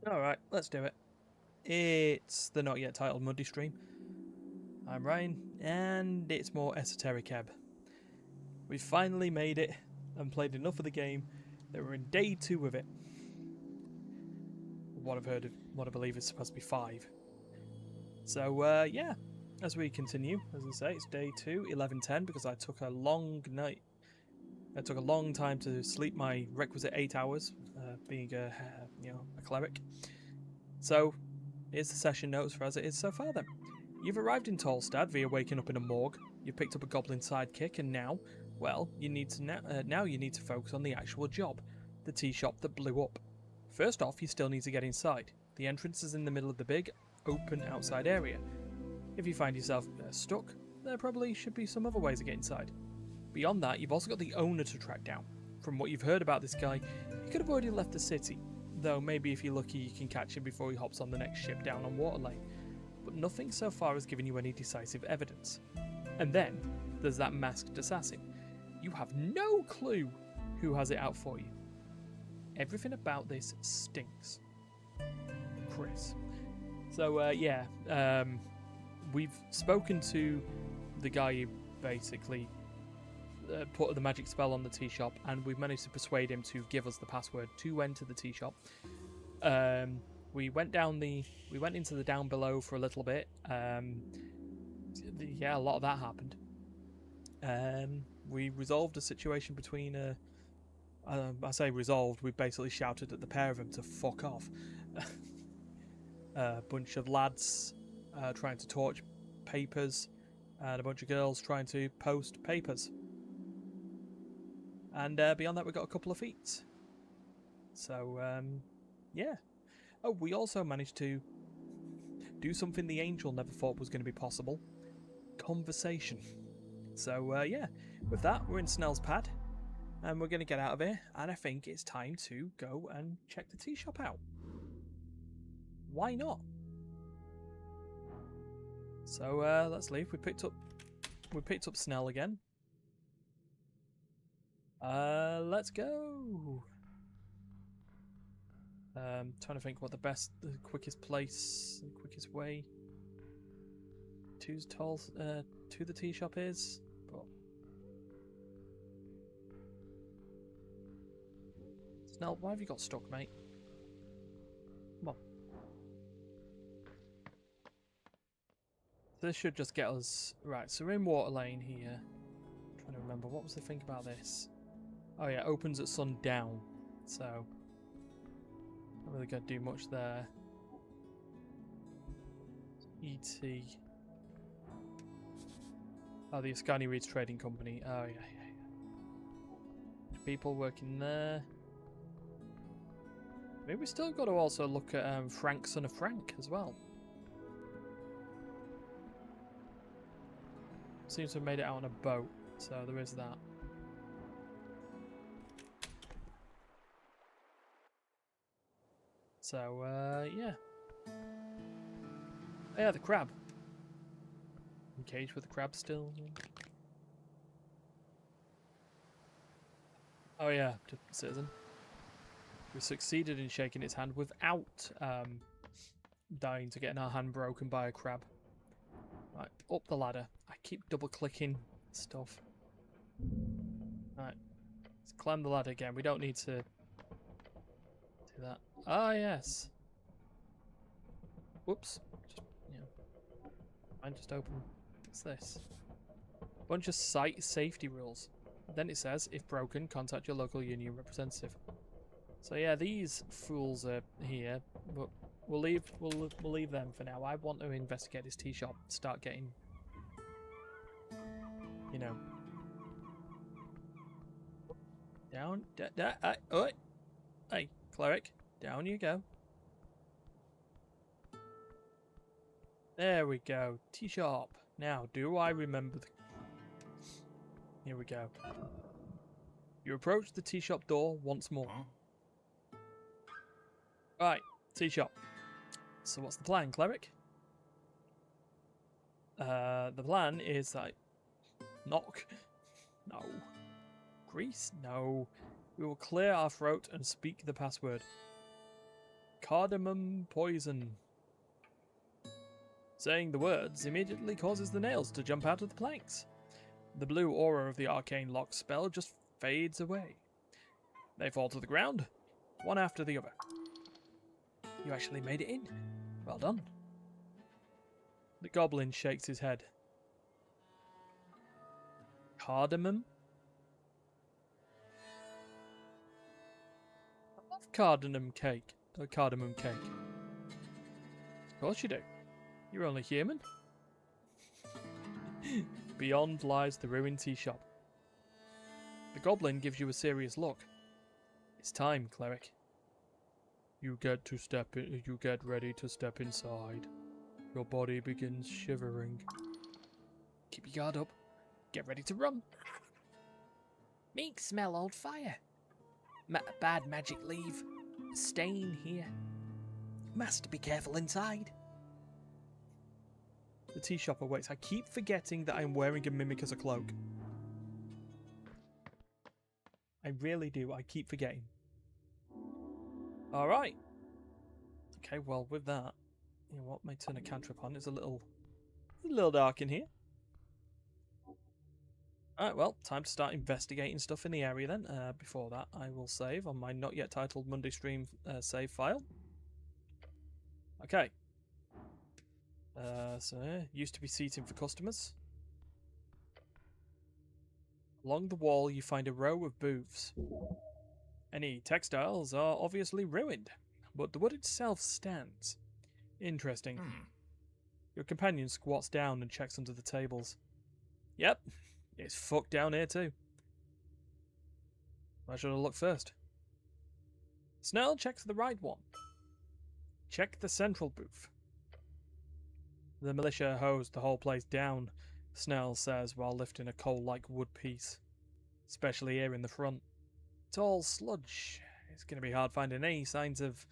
Alright, let's do it. It's the not yet titled Muddy stream. I'm Ryan, and it's more Esoteric Ebb. We finally made it and played enough of the game that we're in day 2 of it. What I believe is supposed to be 5. So, yeah, as we continue, as I say, it's day 2, 11:10, because I took a long night. It took a long time to sleep my requisite 8 hours, being a cleric. So, here's the session notes for as it is so far then. You've arrived in Tolstad via waking up in a morgue. You've picked up a goblin sidekick, and now, well, you need to focus on the actual job, the tea shop that blew up. First off, you still need to get inside. The entrance is in the middle of the big, open outside area. If you find yourself stuck, there probably should be some other ways to get inside. Beyond that, you've also got the owner to track down. From what you've heard about this guy, he could have already left the city, though maybe if you're lucky you can catch him before he hops on the next ship down on Waterlane. But nothing so far has given you any decisive evidence. And then there's that masked assassin. You have no clue who has it out for you. Everything about this stinks. Chris. So, we've spoken to the guy who basically put the magic spell on the tea shop, and we've managed to persuade him to give us the password to enter the tea shop. We went into the down below for a little bit. A lot of that happened. We resolved a situation between I say resolved, we basically shouted at the pair of them to fuck off. A bunch of lads trying to torch papers, and a bunch of girls trying to post papers. And beyond that, we got a couple of feats. So, yeah. Oh, we also managed to do something the angel never thought was going to be possible. Conversation. So, yeah. With that, we're in Snell's pad. And we're going to get out of here. And I think it's time to go and check the tea shop out. Why not? So, let's leave. We picked up Snell again. Let's go. Trying to think what the quickest place, the quickest way to the tea shop is. But Snell, why have you got stuck, mate? Come on. This should just get us right. So we're in Waterlane here. I'm trying to remember what was the thing about this. Oh yeah, it opens at sundown. So not really going to do much there. E.T. Oh, the Ascani Reeds Trading Company. Oh, yeah. People working there. Maybe we still got to also look at Frank, son of Frank, as well. Seems to have made it out on a boat, so there is that. So, yeah. Oh, yeah, the crab. Engaged with the crab still. Oh, yeah, citizen. We succeeded in shaking its hand without dying to getting our hand broken by a crab. Right, up the ladder. I keep double clicking stuff. Right, let's climb the ladder again. We don't need to do that. Ah, yes. Whoops. Just open. What's this? Bunch of site safety rules. Then it says, if broken, contact your local union representative. So yeah, these fools are here, but we'll leave them for now. I want to investigate this tea shop, start getting, you know, down. Hey, cleric, down you go. There we go, tea shop. Now, do I remember the... Here we go. You approach the tea shop door once more. Right, tea shop. So what's the plan, cleric? The plan is that... Knock. No. Grease? No. We will clear our throat and speak the password. cardamom poison. Saying the words immediately causes the nails to jump out of the planks. The blue aura of the arcane lock spell just fades away. They fall to the ground, one after the other. You actually made it in. Well done. The goblin shakes his head. Cardamom? I love cardamom cake. Cardamom cake. Of course you do. You're only human. Beyond lies the ruined tea shop. The goblin gives you a serious look. It's time, cleric. You get ready to step inside. Your body begins shivering. Keep your guard up. Get ready to run. Meek smell old fire. Bad magic leave. Stain here. Master, be careful inside. The tea shop awaits. I keep forgetting that I'm wearing a mimic as a cloak. I really do. I keep forgetting. Alright. Okay, well, with that, you know what? My turn a cantrip on. It's a little dark in here. Alright, well, time to start investigating stuff in the area then. Before that, I will save on my not yet titled Monday stream save file. Okay. So, used to be seating for customers. Along the wall, you find a row of booths. Any textiles are obviously ruined, but the wood itself stands. Interesting. Your companion squats down and checks under the tables. Yep, it's fucked down here too. Where should I look first? Snell checks the right one. Check the central booth. The militia hosed the whole place down, Snell says while lifting a coal-like wood piece. Especially here in the front. It's all sludge. It's going to be hard finding any signs of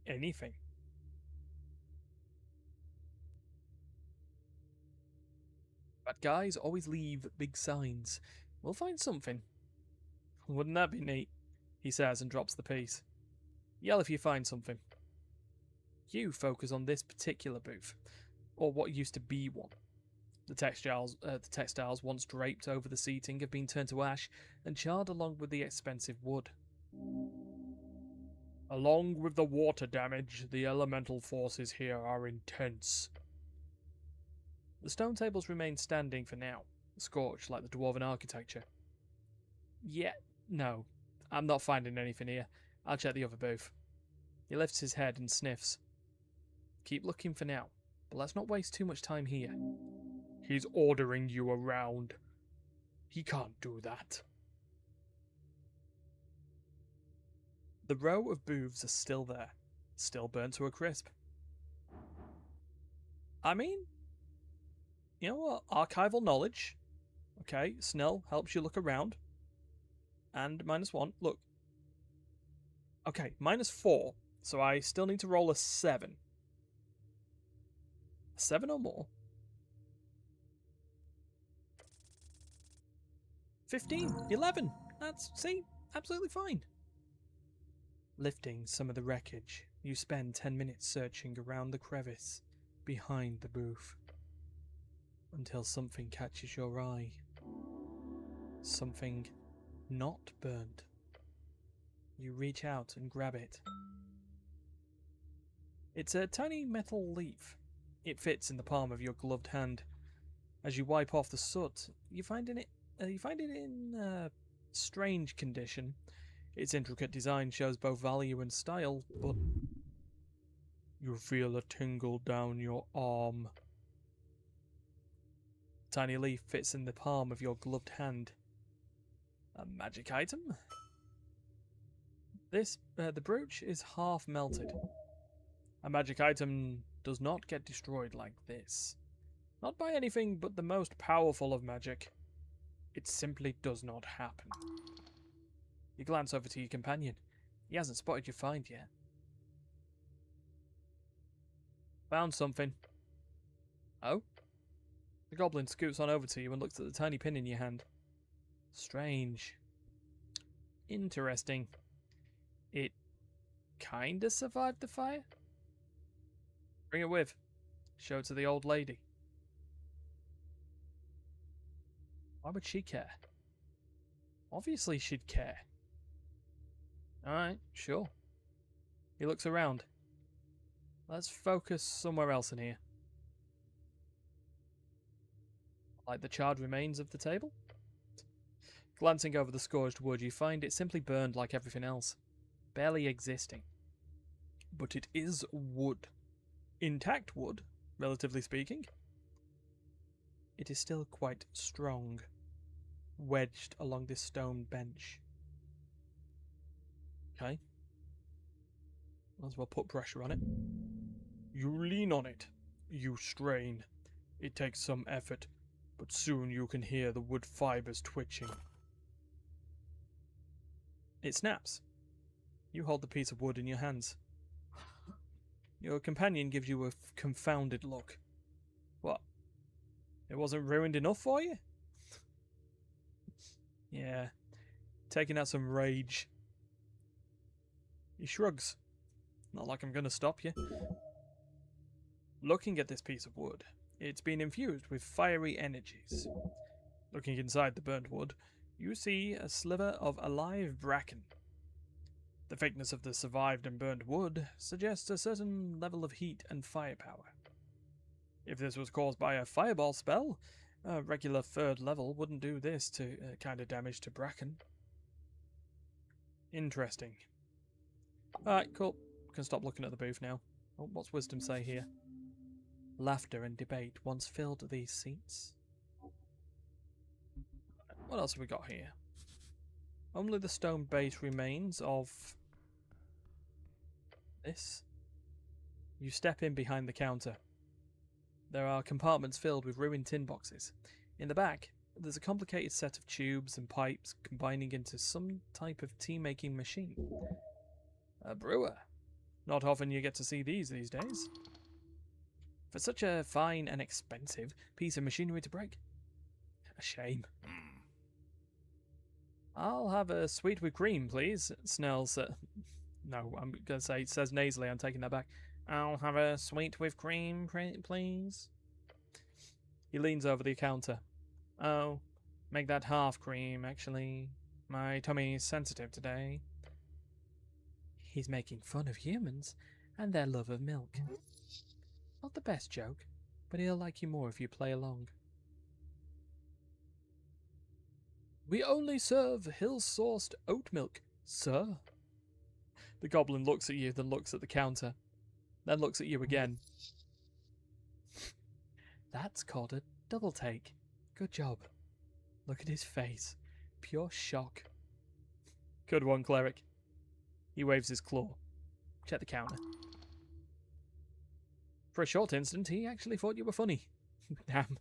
anything. Bad guys always leave big signs. We'll find something. Wouldn't that be neat? He says and drops the piece. Yell if you find something. You focus on this particular booth. Or what used to be one. The textiles once draped over the seating have been turned to ash and charred along with the expensive wood. Along with the water damage, the elemental forces here are intense. The stone tables remain standing for now, scorched like the dwarven architecture. Yeah, no, I'm not finding anything here. I'll check the other booth. He lifts his head and sniffs. Keep looking for now. But let's not waste too much time here. He's ordering you around. He can't do that. The row of booths are still there. Still burnt to a crisp. I mean, you know what? Archival knowledge. Okay, Snell helps you look around. And -1. Look. Okay, -4. So I still need to roll a 7. 7 or more. 15, 11. That's, see, absolutely fine. Lifting some of the wreckage, you spend 10 minutes searching around the crevice behind the booth. Until something catches your eye. Something not burned. You reach out and grab it. It's a tiny metal leaf. It fits in the palm of your gloved hand. As you wipe off the soot, you find it in strange condition. Its intricate design shows both value and style, but you feel a tingle down your arm. The tiny leaf fits in the palm of your gloved hand. A magic item? The brooch is half melted. A magic item does not get destroyed like this. Not by anything but the most powerful of magic. It simply does not happen. You glance over to your companion. He hasn't spotted your find yet. Found something. Oh? The goblin scoots on over to you and looks at the tiny pin in your hand. Strange. Interesting. It kinda survived the fire? Bring it with. Show it to the old lady. Why would she care? Obviously she'd care. Alright, sure. He looks around. Let's focus somewhere else in here. Like the charred remains of the table? Glancing over the scorched wood, you find it simply burned like everything else, barely existing. But it is wood. Intact wood, relatively speaking. It is still quite strong, wedged along this stone bench. Okay. Might as well put pressure on it. You lean on it. You strain. It takes some effort, but soon you can hear the wood fibers twitching. It snaps. You hold the piece of wood in your hands. Your companion gives you a confounded look. What? It wasn't ruined enough for you? Yeah. Taking out some rage. He shrugs. Not like I'm gonna stop you. Looking at this piece of wood, it's been infused with fiery energies. Looking inside the burnt wood, you see a sliver of alive bracken. The thickness of the survived and burnt wood suggests a certain level of heat and firepower. If this was caused by a fireball spell, a regular third level wouldn't do this to kind of damage to bracken. Interesting. Alright, cool. Can stop looking at the booth now. Oh, what's wisdom say here? Laughter and debate once filled these seats. What else have we got here? Only the stone base remains of this. You step in behind the counter. There are compartments filled with ruined tin boxes. In the back, there's a complicated set of tubes and pipes combining into some type of tea-making machine. A brewer. Not often you get to see these days. For such a fine and expensive piece of machinery to break. A shame. I'll have a sweet with cream, please. Snells. No, I'm going to say, it says nasally, I'm taking that back. I'll have a sweet with cream, please. He leans over the counter. Oh, make that half cream, actually. My tummy's sensitive today. He's making fun of humans and their love of milk. Not the best joke, but he'll like you more if you play along. We only serve hill-sourced oat milk, sir. The goblin looks at you, then looks at the counter, then looks at you again. That's called a double take. Good job. Look at his face. Pure shock. Good one, cleric. He waves his claw. Check the counter. For a short instant, he actually thought you were funny. Damn.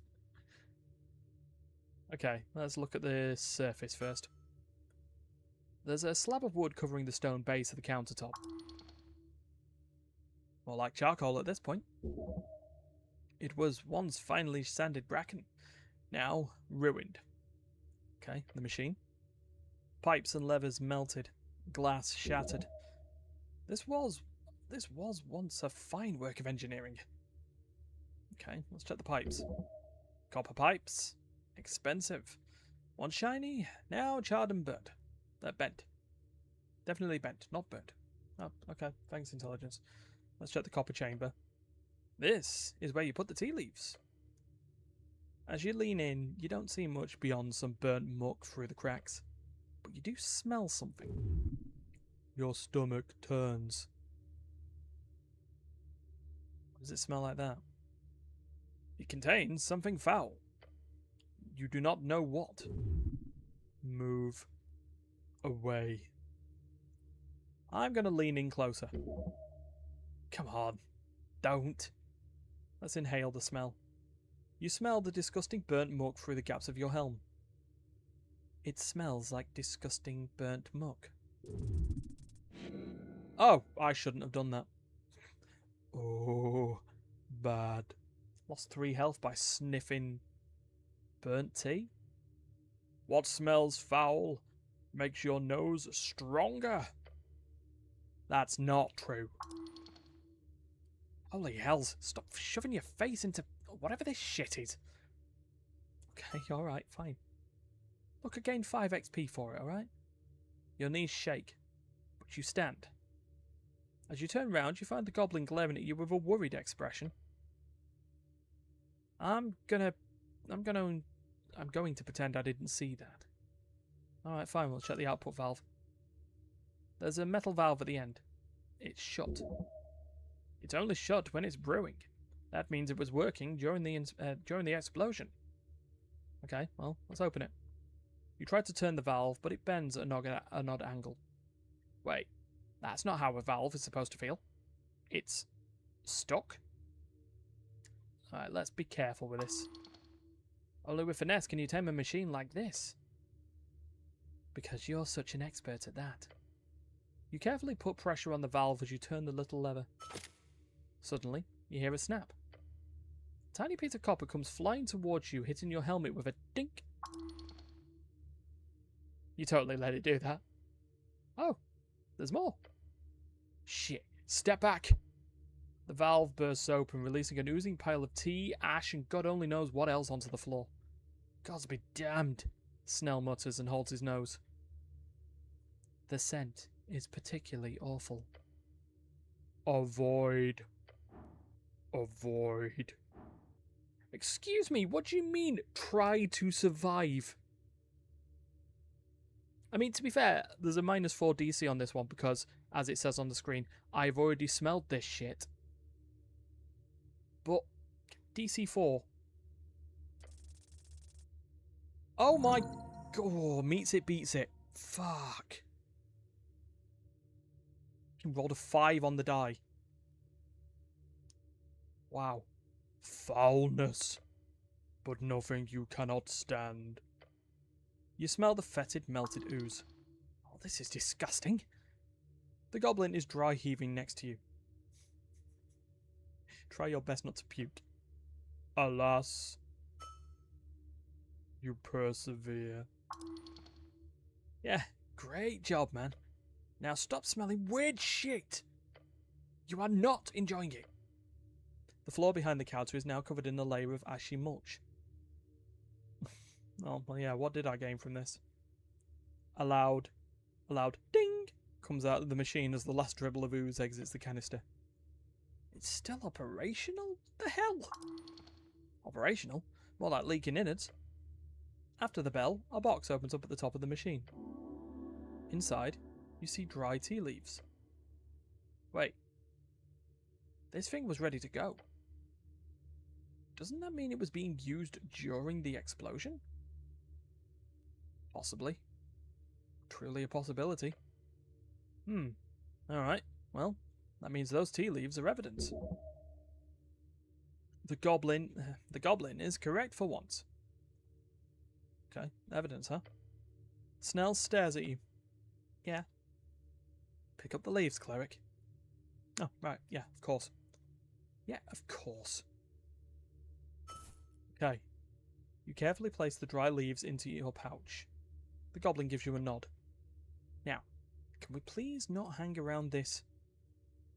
Okay, let's look at the surface first. There's a slab of wood covering the stone base of the countertop. More like charcoal at this point. It was once finely sanded bracken, now ruined. Okay, the machine. Pipes and levers melted, glass shattered. This was once a fine work of engineering. Okay, let's check the pipes. Copper pipes. Expensive. Once shiny, now charred and burnt. They're bent. Definitely bent, not burnt. Oh, okay. Thanks, intelligence. Let's check the copper chamber. This is where you put the tea leaves. As you lean in, you don't see much beyond some burnt muck through the cracks. But you do smell something. Your stomach turns. Does it smell like that? It contains something foul. You do not know what. Move away. I'm going to lean in closer. Come on. Don't. Let's inhale the smell. You smell the disgusting burnt muck through the gaps of your helm. It smells like disgusting burnt muck. Oh, I shouldn't have done that. Oh, bad. Lost 3 health by sniffing burnt tea? What smells foul makes your nose stronger. That's not true. Holy hells, stop shoving your face into whatever this shit is. Okay, alright, fine. Look, I gained 5 XP for it, alright? Your knees shake, but you stand. As you turn round, you find the goblin glaring at you with a worried expression. I'm going to pretend I didn't see that. Alright, fine, we'll check the output valve. There's a metal valve at the end. It's shut. It's only shut when it's brewing. That means it was working during the explosion. Okay, well, let's open it. You try to turn the valve, but it bends at an odd angle. Wait, that's not how a valve is supposed to feel. It's stuck. Alright, let's be careful with this. Only with finesse can you tame a machine like this. Because you're such an expert at that. You carefully put pressure on the valve as you turn the little lever. Suddenly, you hear a snap. A tiny piece of copper comes flying towards you, hitting your helmet with a dink. You totally let it do that. Oh, there's more. Shit, step back. The valve bursts open, releasing an oozing pile of tea, ash, and God only knows what else onto the floor. Gods be damned, Snell mutters and holds his nose. The scent is particularly awful. Avoid. Avoid. Excuse me, what do you mean, try to survive? I mean, to be fair, there's a -4 DC on this one because, as it says on the screen, I've already smelled this shit. But, DC 4. Oh my... Oh, meets it, beats it. Fuck. You rolled a 5 on the die. Wow. Foulness. But nothing you cannot stand. You smell the fetid, melted ooze. Oh, this is disgusting. The goblin is dry heaving next to you. Try your best not to puke. Alas. You persevere. Yeah, great job, man. Now stop smelling weird shit. You are not enjoying it. The floor behind the counter is now covered in a layer of ashy mulch. Oh, well, yeah, what did I gain from this? A loud ding comes out of the machine as the last dribble of ooze exits the canister. It's still operational? The hell? Operational? More like leaking innards. After the bell, a box opens up at the top of the machine. Inside, you see dry tea leaves. Wait. This thing was ready to go. Doesn't that mean it was being used during the explosion? Possibly. Truly a possibility. Alright, well, that means those tea leaves are evidence. The goblin is correct for once. Okay, evidence, huh? Snell stares at you. Yeah. Pick up the leaves, cleric. Oh, right, yeah, of course. Yeah, of course. Okay. You carefully place the dry leaves into your pouch. The goblin gives you a nod. Now, can we please not hang around this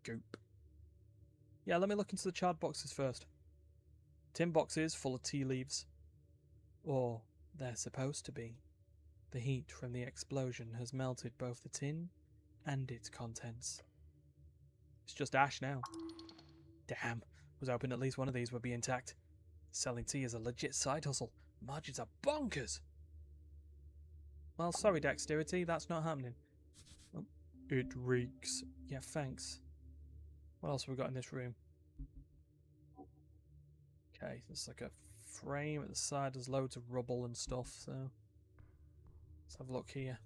goop? Yeah, let me look into the charred boxes first. Tin boxes full of tea leaves. Or they're supposed to be. The heat from the explosion has melted both the tin and its contents. It's just ash now. Damn, was hoping at least one of these would be intact. Selling tea is a legit side hustle. Margins are bonkers. Well, sorry, Dexterity, that's not happening. Oh, it reeks. Yeah, thanks. What else have we got in this room? Okay, there's like a frame at the side. There's loads of rubble and stuff, so... Let's have a look here.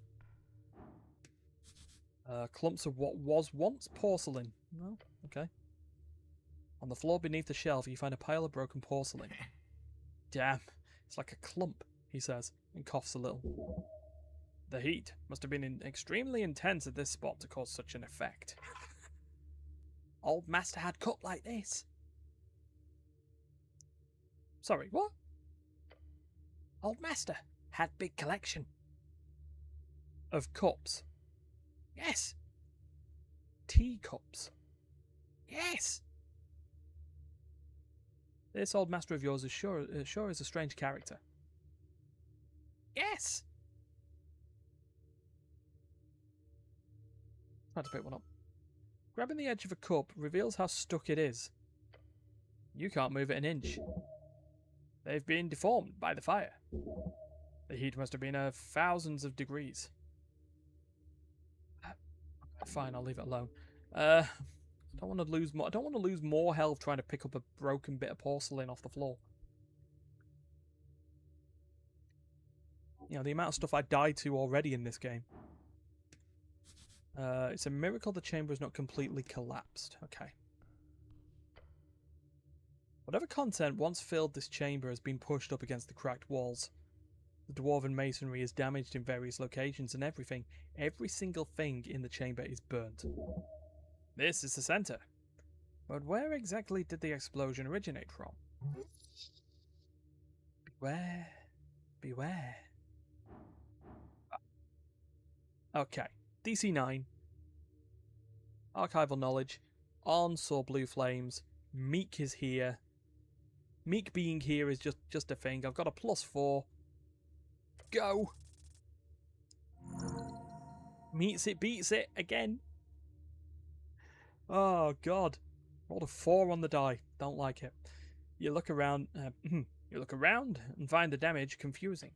Clumps of what was once porcelain. No? Okay. On the floor beneath the shelf, you find a pile of broken porcelain. Damn, it's like a clump, he says, and coughs a little. The heat must have been extremely intense at this spot to cause such an effect. Old Master had cup like this. Sorry, what? Old Master had big collection. Of cups? Yes. teacups. Yes! This old master of yours is sure is a strange character. Yes! I had to pick one up. Grabbing the edge of a cup reveals how stuck it is. You can't move it an inch. They've been deformed by the fire. The heat must have been thousands of degrees. Fine, I'll leave it alone. I don't want to lose more. I don't want to lose more health trying to pick up a broken bit of porcelain off the floor. You know, the amount of stuff I died to already in this game. It's a miracle the chamber is not completely collapsed. Okay. Whatever content once filled this chamber has been pushed up against the cracked walls. The dwarven masonry is damaged in various locations, and every single thing in the chamber is burnt. This is the center. But where exactly did the explosion originate from? Beware. Beware. Okay. DC 9. Archival knowledge. On saw blue flames. Meek is here. Meek being here is just a thing. I've got a +4. Go! Meets it, beats it again. Oh god. Rolled a 4 on the die. Don't like it. You look around and find the damage confusing.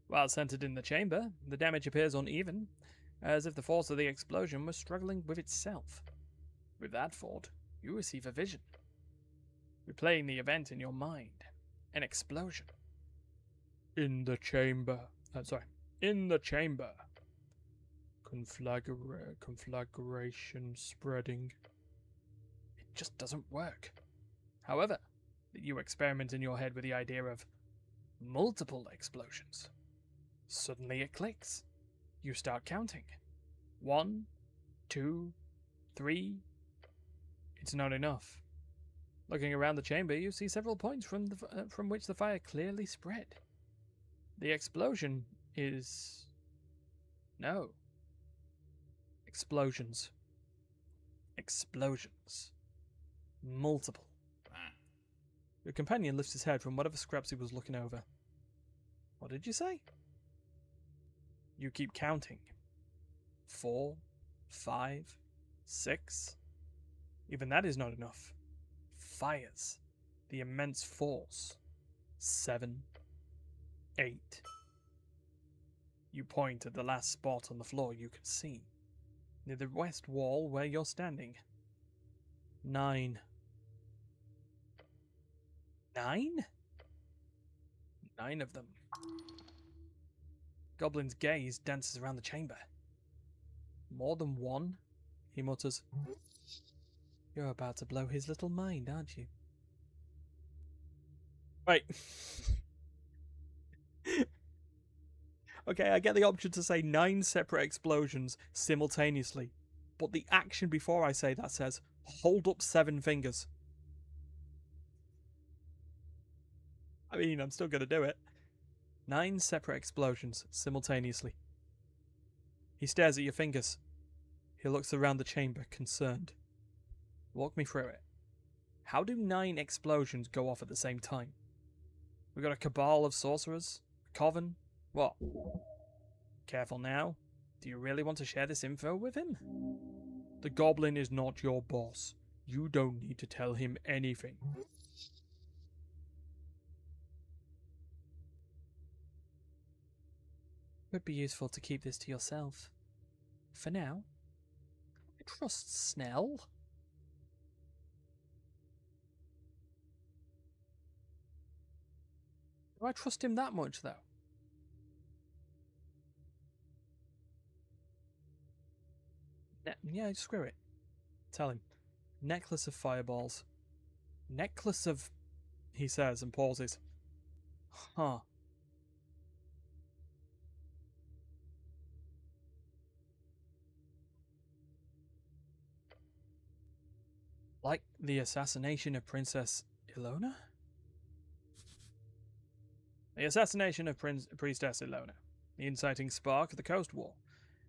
While centered in the chamber, the damage appears uneven, as if the force of the explosion was struggling with itself. With that thought, you receive a vision. Replaying the event in your mind. An explosion. In the chamber. In the chamber. Conflagration spreading. It just doesn't work. However, you experiment in your head with the idea of multiple explosions. Suddenly it clicks. You start counting. 1, 2, 3. It's not enough. Looking around the chamber, you see several points from which the fire clearly spread. The explosion is... no. Explosions. Explosions. Multiple. Your companion lifts his head from whatever scraps he was looking over. What did you say? You keep counting. 4, 5, 6. Even that is not enough. Fires. The immense force. 7, 8. You point at the last spot on the floor you can see. Near the west wall where you're standing. 9. 9? 9 of them. Goblin's gaze dances around the chamber. More than one? He mutters. You're about to blow his little mind, aren't you? Wait. Okay, I get the option to say 9 separate explosions simultaneously, but the action before I say that says, hold up 7 fingers. I mean, I'm still going to do it. 9 separate explosions simultaneously. He stares at your fingers. He looks around the chamber, concerned. Walk me through it. How do 9 explosions go off at the same time? We got a cabal of sorcerers? A coven? What? Careful now. Do you really want to share this info with him? The goblin is not your boss. You don't need to tell him anything. It would be useful to keep this to yourself. For now. I trust Snell. Do I trust him that much, though? Yeah, screw it. Tell him. Necklace of fireballs. Necklace of... he says and pauses. Huh. Like the assassination of Princess Ilona? The assassination of Priestess Ilona. The inciting spark of the Coast War.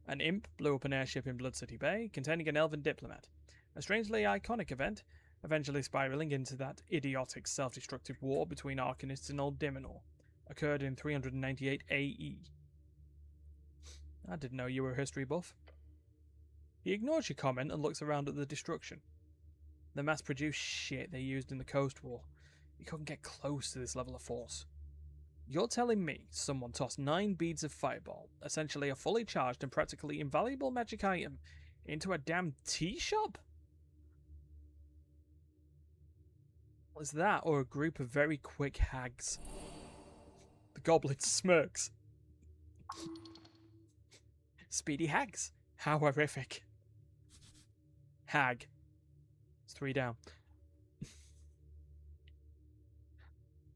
An imp blew up an airship in Blood City Bay containing an elven diplomat. A strangely iconic event, eventually spiraling into that idiotic self-destructive war between Arcanists and Old Dimenor, occurred in 398 AE. I didn't know you were a history buff. He ignores your comment and looks around at the destruction. The mass-produced shit they used in the Coast War. You couldn't get close to this level of force. You're telling me someone tossed 9 beads of fireball, essentially a fully charged and practically invaluable magic item, into a damn tea shop? Was that or a group of very quick hags? The goblin smirks. Speedy hags. How horrific. Hag. It's 3 down.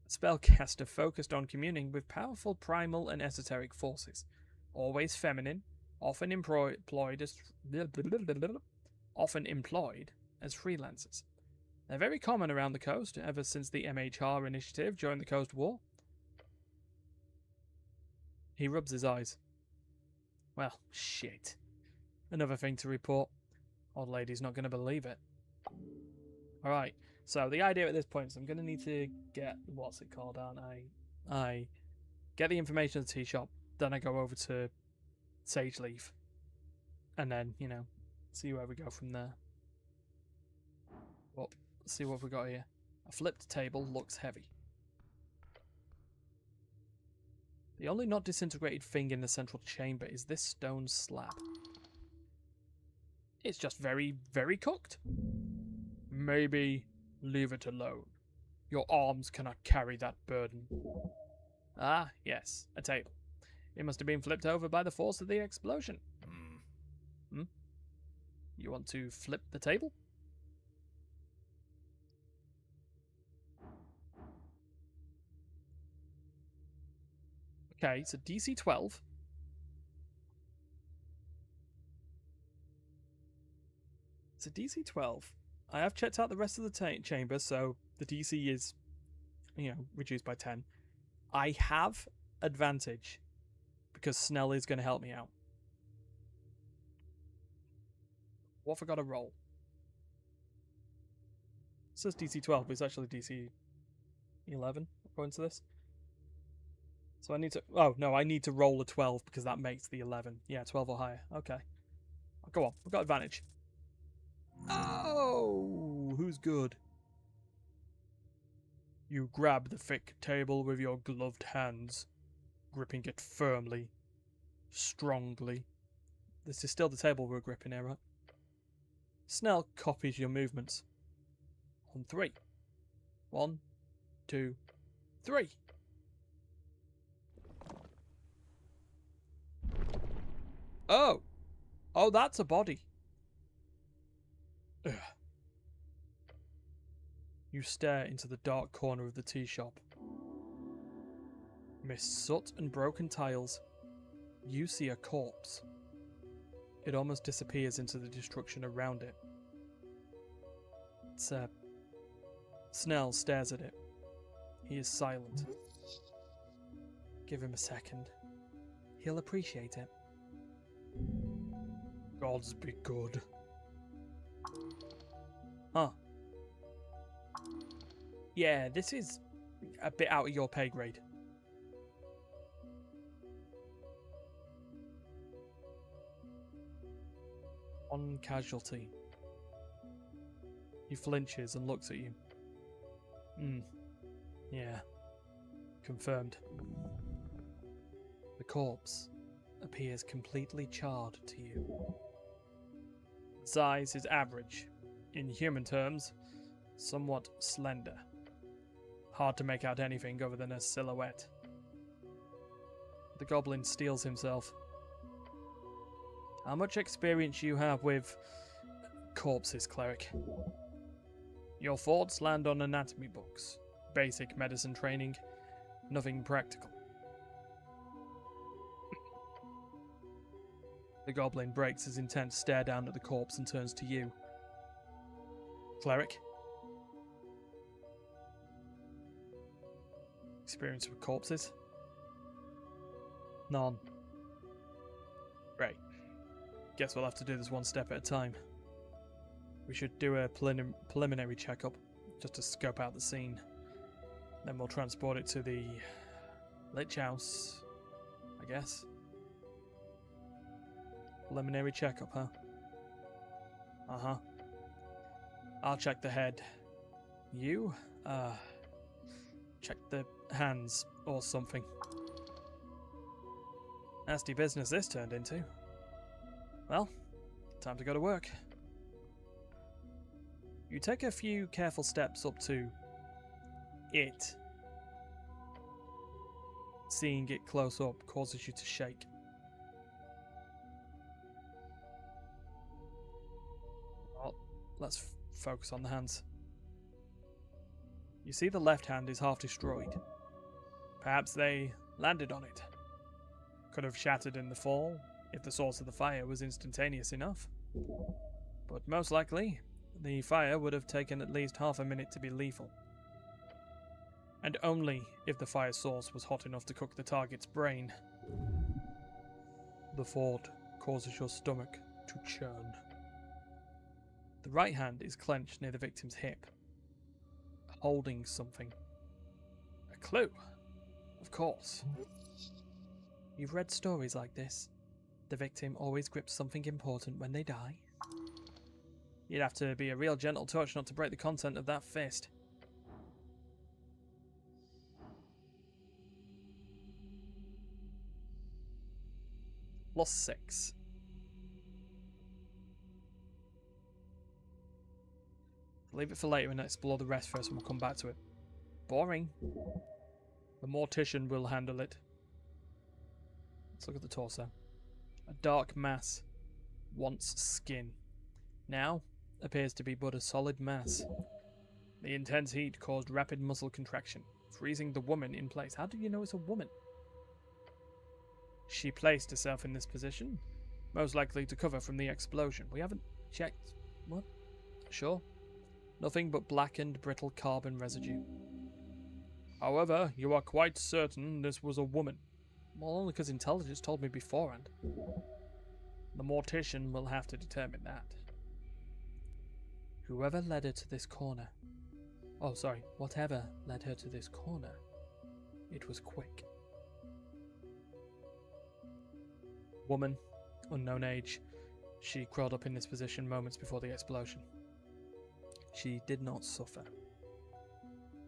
Spellcaster focused on communing with powerful primal and esoteric forces. Always feminine, often employed as freelancers. They're very common around the coast ever since the MHR initiative during the Coast War. He rubs his eyes. Well, shit. Another thing to report. Old lady's not going to believe it. Alright, so the idea at this point is I'm going to need to get, what's it called, aren't I? I get the information at the tea shop, then I go over to Sage Leaf, and then, you know, see where we go from there. Well, let's see what we got here. A flipped table looks heavy. The only not disintegrated thing in the central chamber is this stone slab. It's just very, very cooked. Maybe leave it alone. Your arms cannot carry that burden. Ah, yes, a table. It must have been flipped over by the force of the explosion. Hmm? You want to flip the table? Okay, so DC 12. It's a DC 12. I have checked out the rest of the chamber, so the DC is, you know, reduced by 10. I have advantage because Snell is going to help me out. What if I got a roll? It says DC 12, but it's actually DC 11 according to this. So I need to... Oh, no, I need to roll a 12 because that makes the 11. Yeah, 12 or higher. Okay. Go on. We've got advantage. Oh! Who's good? You grab the thick table with your gloved hands, gripping it firmly, strongly. This is still the table we're gripping here, right? Snell copies your movements. On 3. 1, 2, 3. Oh! Oh, that's a body. Ugh. You stare into the dark corner of the tea shop. Amidst soot and broken tiles, you see a corpse. It almost disappears into the destruction around it. Snell stares at it. He is silent. Give him a second. He'll appreciate it. Gods be good. Huh. Yeah, this is a bit out of your pay grade. On casualty. He flinches and looks at you. Yeah. Confirmed. The corpse appears completely charred to you. Size is average. In human terms, somewhat slender. Hard to make out anything other than a silhouette. The goblin steels himself. How much experience you have with corpses, cleric? Your thoughts land on anatomy books, basic medicine training, nothing practical. The goblin breaks his intense stare down at the corpse and turns to you. Cleric? Experience with corpses? None. Great. Guess we'll have to do this one step at a time. We should do a preliminary checkup, just to scope out the scene. Then we'll transport it to the Lich House, I guess. Preliminary checkup, huh? Uh-huh. I'll check the head. You, check the hands or something. Nasty business this turned into. Well, time to go to work. You take a few careful steps up to it. Seeing it close up causes you to shake. Well, let's focus on the hands. You see the left hand is half destroyed. Perhaps they landed on it. Could have shattered in the fall if the source of the fire was instantaneous enough. But most likely, the fire would have taken at least half a minute to be lethal. And only if the fire source was hot enough to cook the target's brain. The thought causes your stomach to churn. The right hand is clenched near the victim's hip, holding something. A clue, of course. You've read stories like this. The victim always grips something important when they die. You'd have to be a real gentle touch not to break the content of that fist. +6. Leave it for later and explore the rest first, and we'll come back to it. Boring. The mortician will handle it. Let's look at the torso. A dark mass. Once skin. Now appears to be but a solid mass. The intense heat caused rapid muscle contraction, freezing the woman in place. How do you know it's a woman? She placed herself in this position, most likely to cover from the explosion. We haven't checked. What? Sure. Nothing but blackened, brittle carbon residue. However, you are quite certain this was a woman. Well, only because intelligence told me beforehand. The mortician will have to determine that. Whoever led her to this corner. Oh, sorry. Whatever led her to this corner. It was quick. Woman, unknown age. She crawled up in this position moments before the explosion. She did not suffer.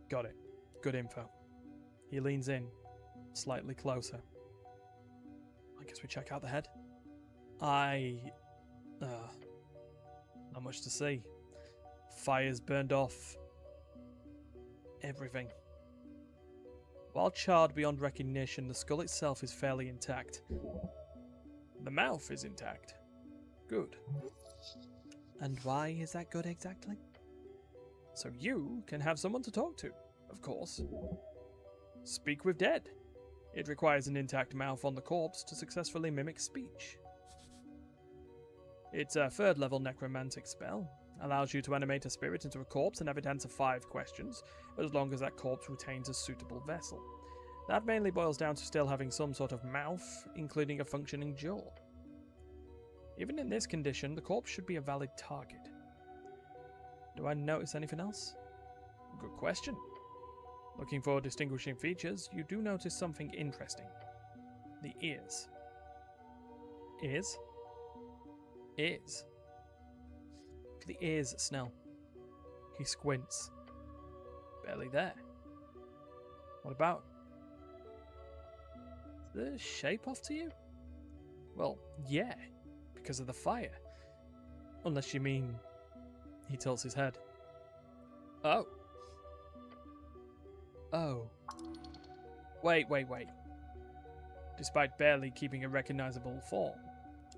Got it. Good info. He leans in, slightly closer. I guess we check out the head. Not much to see. Fire's burned off everything. While charred beyond recognition, the skull itself is fairly intact. The mouth is intact. Good. And why is that good exactly? So you can have someone to talk to, of course. Speak with dead. It requires an intact mouth on the corpse to successfully mimic speech. It's a 3rd level necromantic spell. Allows you to animate a spirit into a corpse and have it answer 5 questions, as long as that corpse retains a suitable vessel. That mainly boils down to still having some sort of mouth, including a functioning jaw. Even in this condition, the corpse should be a valid target. Do I notice anything else? Good question. Looking for distinguishing features, you do notice something interesting. The ears. Ears? Ears. Look at the ears, Snell. He squints. Barely there. What about? Is the shape off to you? Well, yeah, because of the fire. Unless you mean... He tilts his head. Oh. Oh. Wait. Despite barely keeping a recognizable form,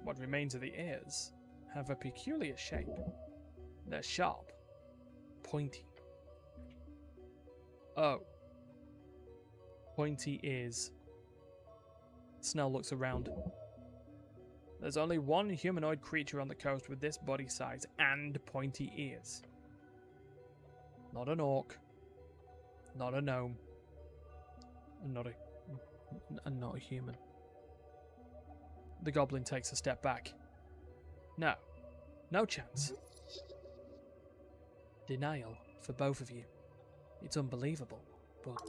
what remains of the ears have a peculiar shape. They're sharp, pointy. Oh. Pointy ears. Snell looks around. There's only one humanoid creature on the coast with this body size and pointy ears. Not an orc. Not a gnome. Not a human. The goblin takes a step back. No. No chance. Denial for both of you. It's unbelievable, but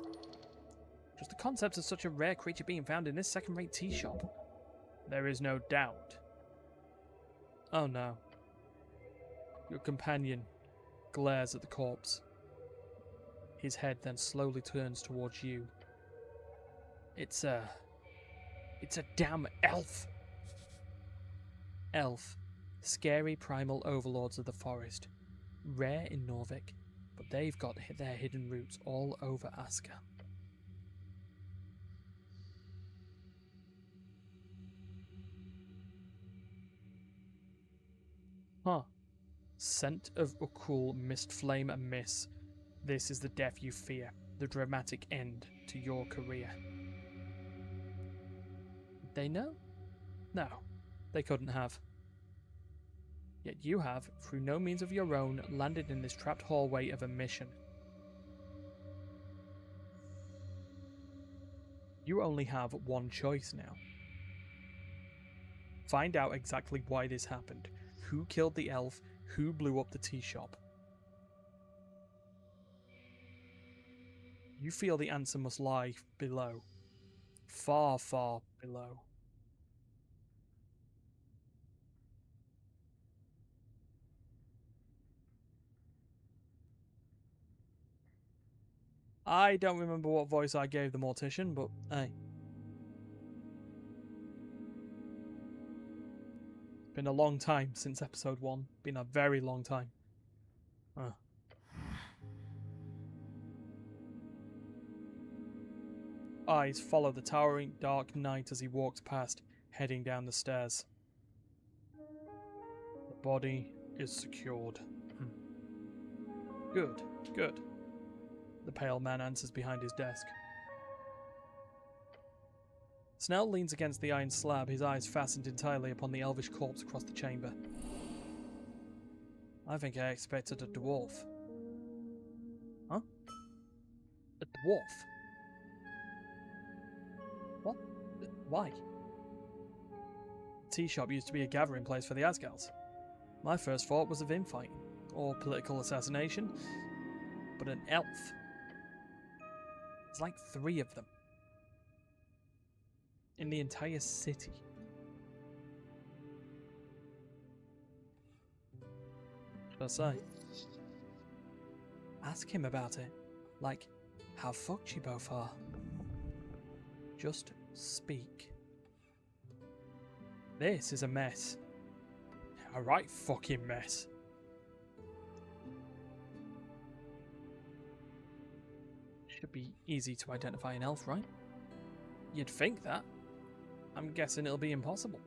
just the concept of such a rare creature being found in this second-rate tea shop. There is no doubt. Oh no. Your companion glares at the corpse. His head then slowly turns towards you. It's a damn elf. Elf. Scary primal overlords of the forest. Rare in Norvik, but they've got their hidden roots all over Asker. Huh. Scent of Ukul, Mist Flame and Miss. This is the death you fear, the dramatic end to your career. Did they know? No, they couldn't have. Yet you have, through no means of your own, landed in this trapped hallway of a mission. You only have one choice now. Find out exactly why this happened, who killed the elf, who blew up the tea shop. You feel the answer must lie below. Far, far below. I don't remember what voice I gave the mortician, but hey. Been a long time since episode 1. Been a very long time. Eyes follow the towering dark night as he walks past, heading down the stairs. The body is secured. Good, good. The pale man answers behind his desk. Snell leans against the iron slab, his eyes fastened entirely upon the elvish corpse across the chamber. I think I expected a dwarf. Huh? A dwarf? What? Why? The tea shop used to be a gathering place for the Asgals. My first thought was of infighting, or political assassination, but an elf. There's like 3 of them. In the entire city. Should I say? Ask him about it. Like, how fucked you both are. Just speak. This is a mess. A right fucking mess. Should be easy to identify an elf, right? You'd think that. I'm guessing it'll be impossible.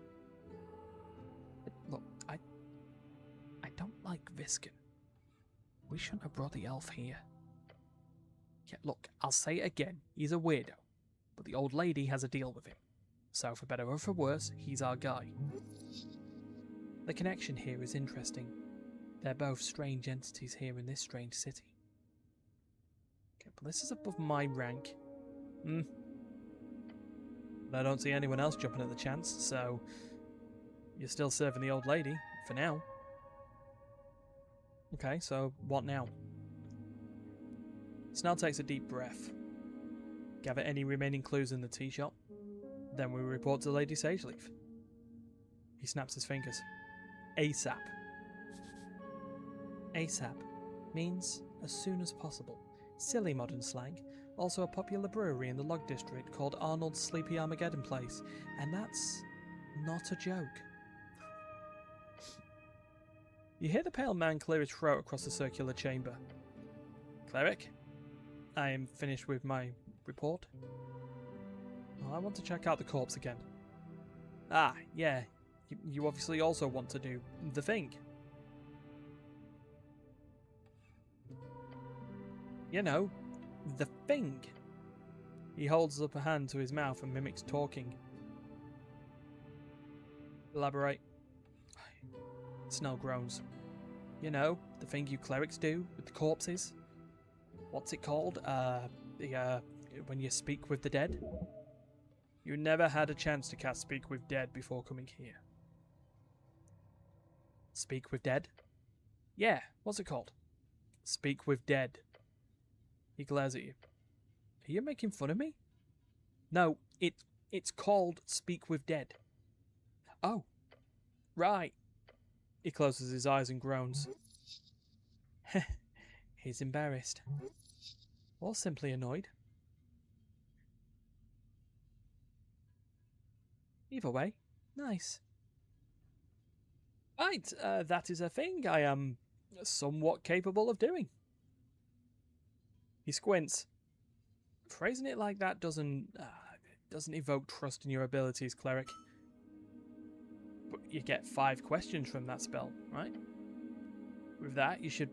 But look, I don't like Visken. We shouldn't have brought the elf here. Yeah, look, I'll say it again. He's a weirdo. But the old lady has a deal with him. So for better or for worse, he's our guy. The connection here is interesting. They're both strange entities here in this strange city. Okay, but this is above my rank. But I don't see anyone else jumping at the chance, so you're still serving the old lady, for now. Okay, so what now? Snell takes a deep breath. Gather any remaining clues in the tea shop. Then we report to Lady Sageleaf. He snaps his fingers. ASAP. ASAP means as soon as possible. Silly modern slang. Also a popular brewery in the Log District called Arnold's Sleepy Armageddon Place. And that's not a joke. You hear the pale man clear his throat across the circular chamber. Cleric, I am finished with my report. Well, I want to check out the corpse again. Ah, yeah. You obviously also want to do the thing. You know, the thing. He holds up a hand to his mouth and mimics talking. Elaborate. Snell groans. You know, the thing you clerics do with the corpses? What's it called? When you speak with the dead? You never had a chance to cast Speak with Dead before coming here. Speak with dead? Yeah, what's it called? Speak with dead. He glares at you. Are you making fun of me? No, it's called Speak with Dead. Oh, right. He closes his eyes and groans. He's embarrassed. Or simply annoyed. Either way, nice. Right, that is a thing I am somewhat capable of doing. He squints. Phrasing it like that doesn't evoke trust in your abilities, cleric. But you get 5 questions from that spell, right? With that, you should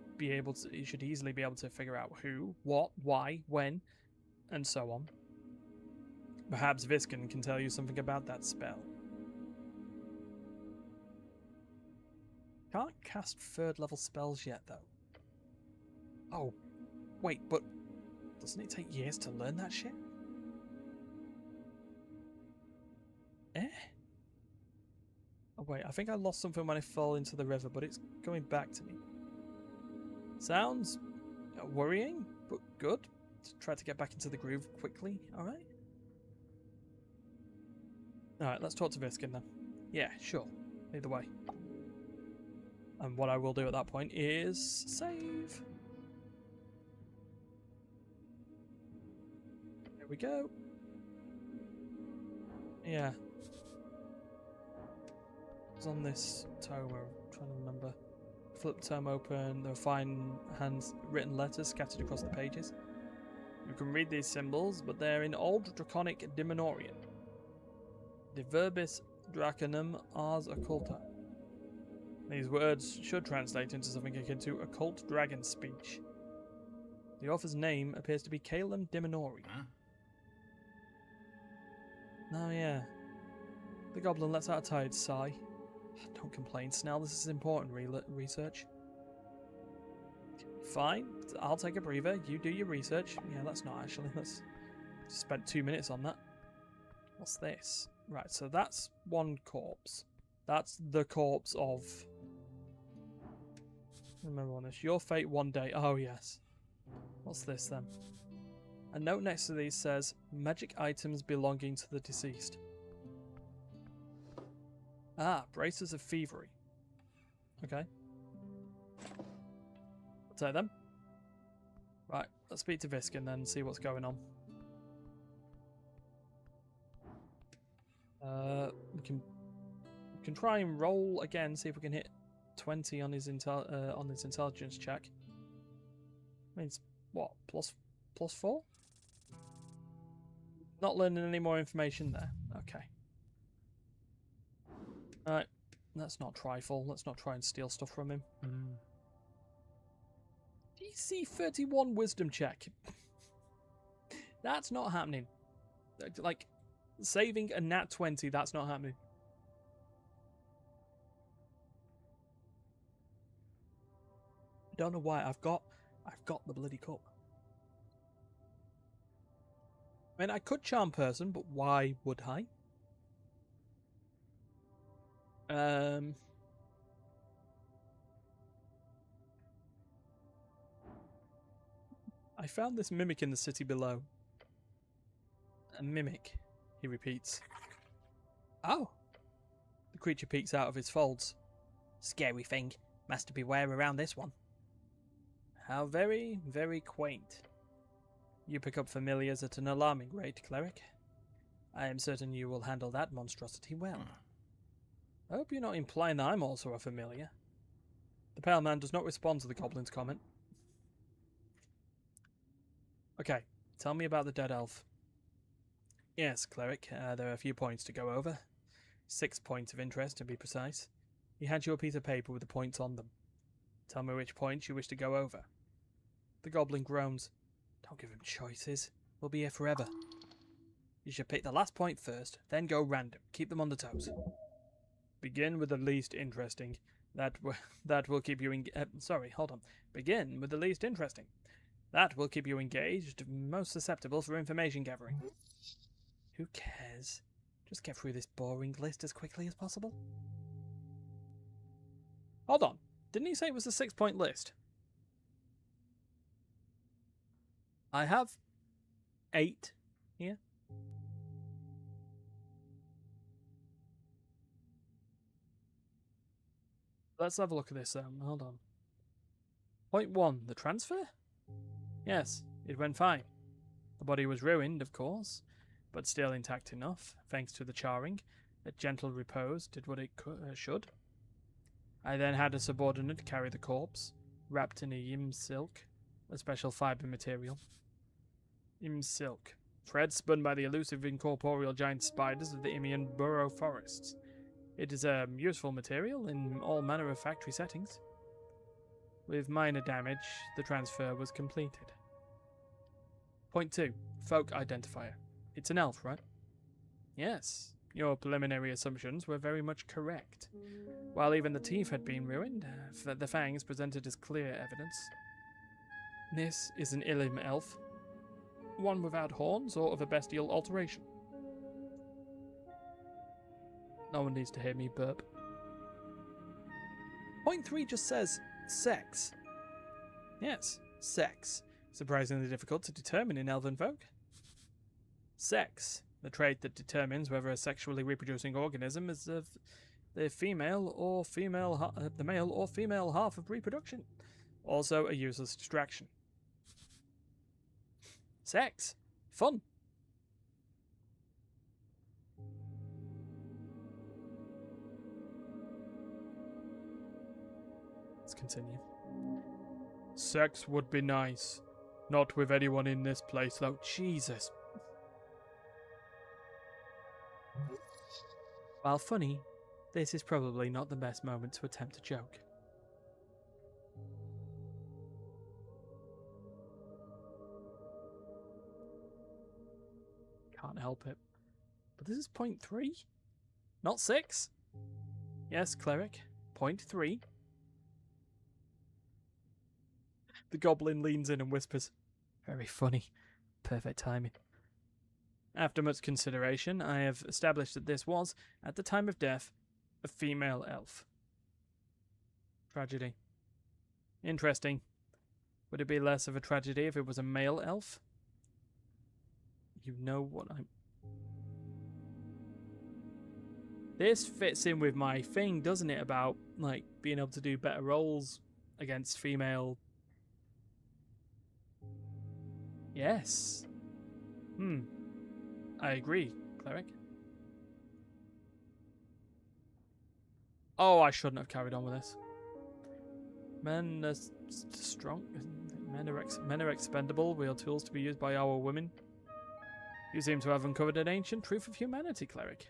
easily be able to figure out who, what, why, when, and so on. Perhaps Visken can tell you something about that spell. Can't cast 3rd level spells yet, though. Oh, wait, but doesn't it take years to learn that shit? Eh? Oh wait, I think I lost something when I fell into the river, but it's coming back to me. Sounds worrying, but good. Try to get back into the groove quickly, alright? Alright, let's talk to Visken then. Yeah, sure. Either way. And what I will do at that point is save. There we go. Yeah. It's on this tome, I'm trying to remember. Flip the tome open, there are fine hand-written letters scattered across the pages. You can read these symbols, but they're in Old Draconic Dimenorian. De verbis draconum ars occulta. These words should translate into something akin to occult dragon speech. The author's name appears to be Calum Dimenori. Huh? Oh yeah. The goblin lets out a tired sigh. Don't complain, Snell, this is important research. Fine, I'll take a breather, you do your research. Yeah, that's not actually, let's spent 2 minutes on that. What's this? Right, so that's one corpse. That's the corpse of... Remember on this. Your fate one day. Oh, yes. What's this then? A note next to these says, magic items belonging to the deceased. Ah, braces of thievery. Okay. I'll take them. Right, let's speak to Visken then and see what's going on. We can try and roll again, see if we can hit 20 on his intelligence check. Means what? Plus 4? Not learning any more information there. Okay. Alright. Let's not trifle. Let's not try and steal stuff from him. DC 31 wisdom check. That's not happening. Like, saving a nat 20, that's not happening. I don't know why. I've got the bloody cup. I mean, I could charm person, but why would I? I found this mimic in the city below. A mimic, he repeats. Oh! The creature peeks out of its folds. Scary thing. Master beware around this one. How very, very quaint. You pick up familiars at an alarming rate, cleric. I am certain you will handle that monstrosity well. I hope you're not implying that I'm also a familiar. The pale man does not respond to the goblin's comment. Okay, tell me about the dead elf. Yes, cleric, there are a few points to go over. 6 points of interest, to be precise. He hands you a piece of paper with the points on them. Tell me which points you wish to go over. The goblin groans. Don't give him choices. We'll be here forever. You should pick the last point first, then go random. Keep them on the toes. Begin with the least interesting. That will keep you Begin with the least interesting. That will keep you engaged, most susceptible for information gathering. Who cares? Just get through this boring list as quickly as possible. Hold on. Didn't he say it was a 6-point list? I have 8 here. Let's have a look at this. Hold on. Point 1. The transfer? Yes, it went fine. The body was ruined, of course, but still intact enough, thanks to the charring. A gentle repose did what it should. I then had a subordinate carry the corpse, wrapped in a yim silk, a special fibre material. Yim silk. Thread spun by the elusive incorporeal giant spiders of the Imian burrow forests. It is a useful material in all manner of factory settings. With minor damage, the transfer was completed. Point 2. Folk identifier. It's an elf, right? Yes, your preliminary assumptions were very much correct. While even the teeth had been ruined, the fangs presented as clear evidence. This is an Ilim elf. One without horns or of a bestial alteration. No one needs to hear me burp. Point 3 just says sex. Yes, sex. Surprisingly difficult to determine in elven folk. Sex, the trait that determines whether a sexually reproducing organism is of the the male or female half of reproduction. Also a useless distraction. Sex. Fun. Let's continue. Sex would be nice. Not with anyone in this place, though. Jesus. While funny, this is probably not the best moment to attempt a joke. Can't help it. But this is point 3? Not 6? Yes, cleric. Point 3. The goblin leans in and whispers, "Very funny. Perfect timing." After much consideration, I have established that this was, at the time of death, a female elf. Tragedy. Interesting. Would it be less of a tragedy if it was a male elf? You know what I'm... This fits in with my thing, doesn't it, about, like, being able to do better rolls against female... Yes. I agree, cleric. Oh, I shouldn't have carried on with this. Men are strong. Men are expendable. We are tools to be used by our women. You seem to have uncovered an ancient truth of humanity, cleric.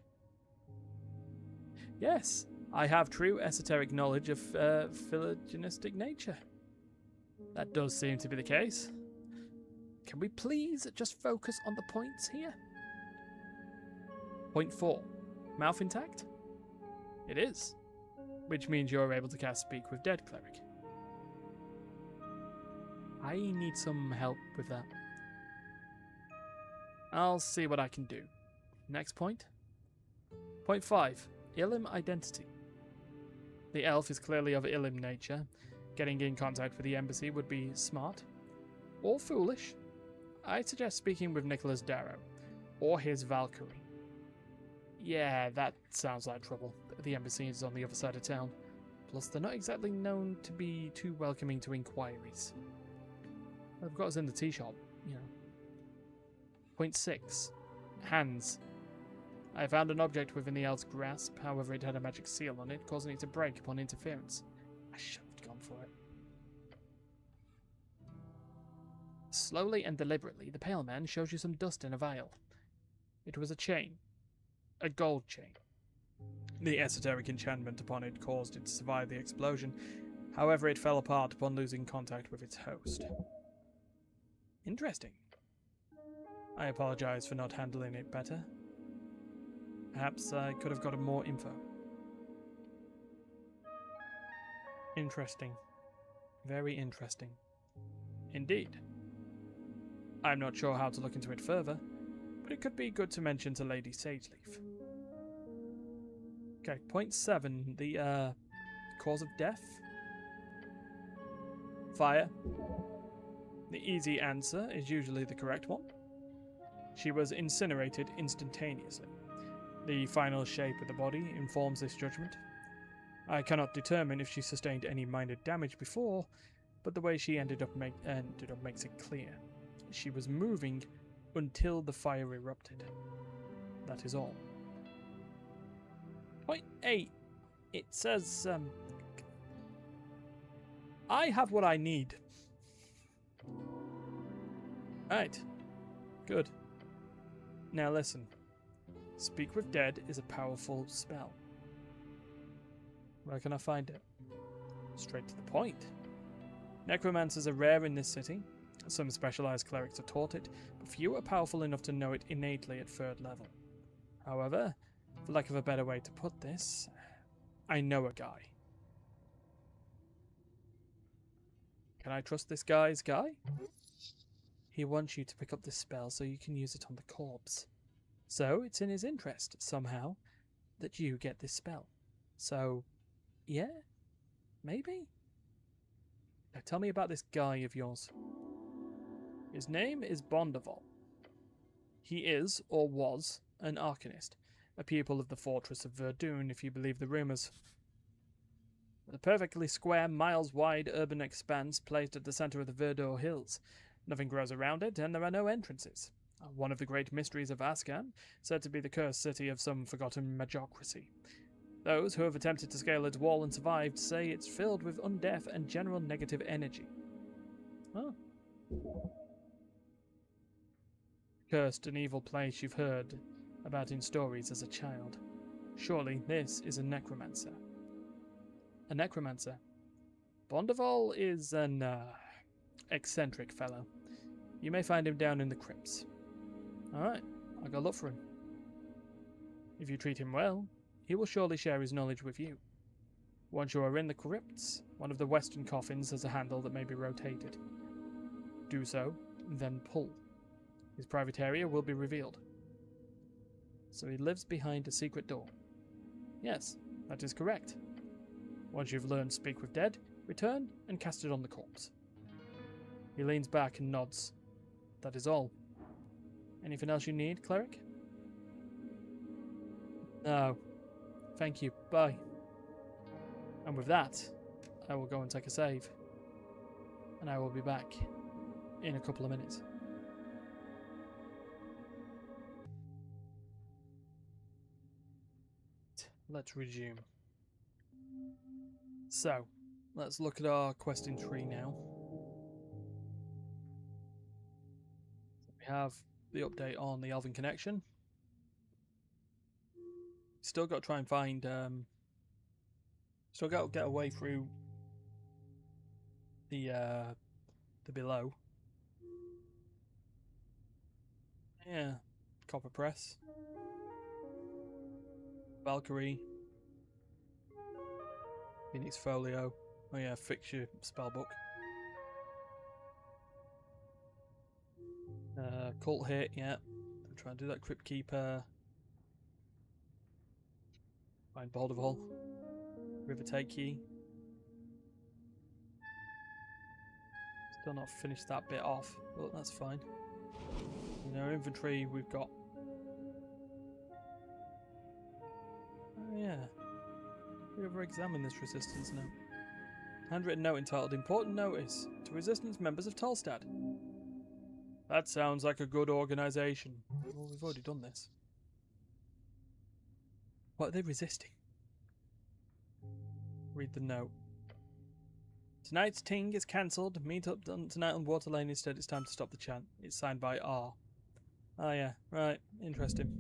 Yes, I have true esoteric knowledge of phylogenistic nature. That does seem to be the case. Can we please just focus on the points here? Point 4. Mouth intact? It is. Which means you're able to cast Speak with Dead, cleric. I need some help with that. I'll see what I can do. Next point. Point 5. Ilim identity. The elf is clearly of Ilim nature. Getting in contact with the embassy would be smart. Or foolish. I suggest speaking with Nicholas Darrow. Or his Valkyrie. Yeah, that sounds like trouble. The embassy is on the other side of town. Plus, they're not exactly known to be too welcoming to inquiries. They've got us in the tea shop, you know. Point 6. Hands. I found an object within the elf's grasp, however it had a magic seal on it, causing it to break upon interference. I should have gone for it. Slowly and deliberately, the pale man shows you some dust in a vial. It was a chain. A gold chain. The esoteric enchantment upon it caused it to survive the explosion. However, it fell apart upon losing contact with its host. Interesting. I apologize for not handling it better. Perhaps I could have gotten more info. Interesting. Very interesting. Indeed. I'm not sure how to look into it further, but it could be good to mention to Lady Sageleaf. Okay, point 7. The cause of death? Fire. The easy answer is usually the correct one. She was incinerated instantaneously. The final shape of the body informs this judgment. I cannot determine if she sustained any minor damage before, but the way she ended up makes it clear. She was moving until the fire erupted. That is all. Point 8. It says, I have what I need. Right. Good. Now listen. Speak with Dead is a powerful spell. Where can I find it? Straight to the point. Necromancers are rare in this city. Some specialized clerics are taught it, but few are powerful enough to know it innately at 3rd level. However, for lack of a better way to put this, I know a guy. Can I trust this guy's guy? He wants you to pick up this spell so you can use it on the corpse. So it's in his interest, somehow, that you get this spell. So, yeah? Maybe? Now tell me about this guy of yours. His name is Bondaval. He is, or was, an Arcanist, a pupil of the Fortress of Verdun, if you believe the rumours. A perfectly square, miles-wide urban expanse placed at the centre of the Verdun Hills. Nothing grows around it, and there are no entrances. One of the great mysteries of Ascan, said to be the cursed city of some forgotten magocracy. Those who have attempted to scale its wall and survived say it's filled with undeath and general negative energy. Oh. Cursed and evil place you've heard about in stories as a child. Surely this is a necromancer. A necromancer. Bondaval is an eccentric fellow. You may find him down in the crypts. Alright, I'll go look for him. If you treat him well, he will surely share his knowledge with you. Once you are in the crypts, one of the western coffins has a handle that may be rotated. Do so, then pull. His private area will be revealed. So he lives behind a secret door. Yes, that is correct. Once you've learned Speak with Dead, return and cast it on the corpse. He leans back and nods. That is all. Anything else you need, cleric? No. Thank you. Bye. And with that, I will go and take a save. And I will be back in a couple of minutes. Let's resume. So, let's look at our questing tree now. We have the update on the Elven Connection. Still got to try and find... still got to get away through the below. Yeah. Copper Press. Valkyrie. Phoenix Folio. Oh yeah, fix your spellbook. Cult Hit, yeah. I'm trying to do that. Crypt Keeper. Find Balderval. River Take Key. Still not finished that bit off, but that's fine. In our inventory, we've got... Oh yeah. We over-examine this resistance note. Handwritten note entitled Important Notice to Resistance Members of Tolstad. That sounds like a good organisation. Well, we've already done this. What are they resisting? Read the note. Tonight's ting is cancelled. Meet up tonight on Water Lane instead. It's time to stop the chant. It's signed by R. Ah yeah, right. Interesting.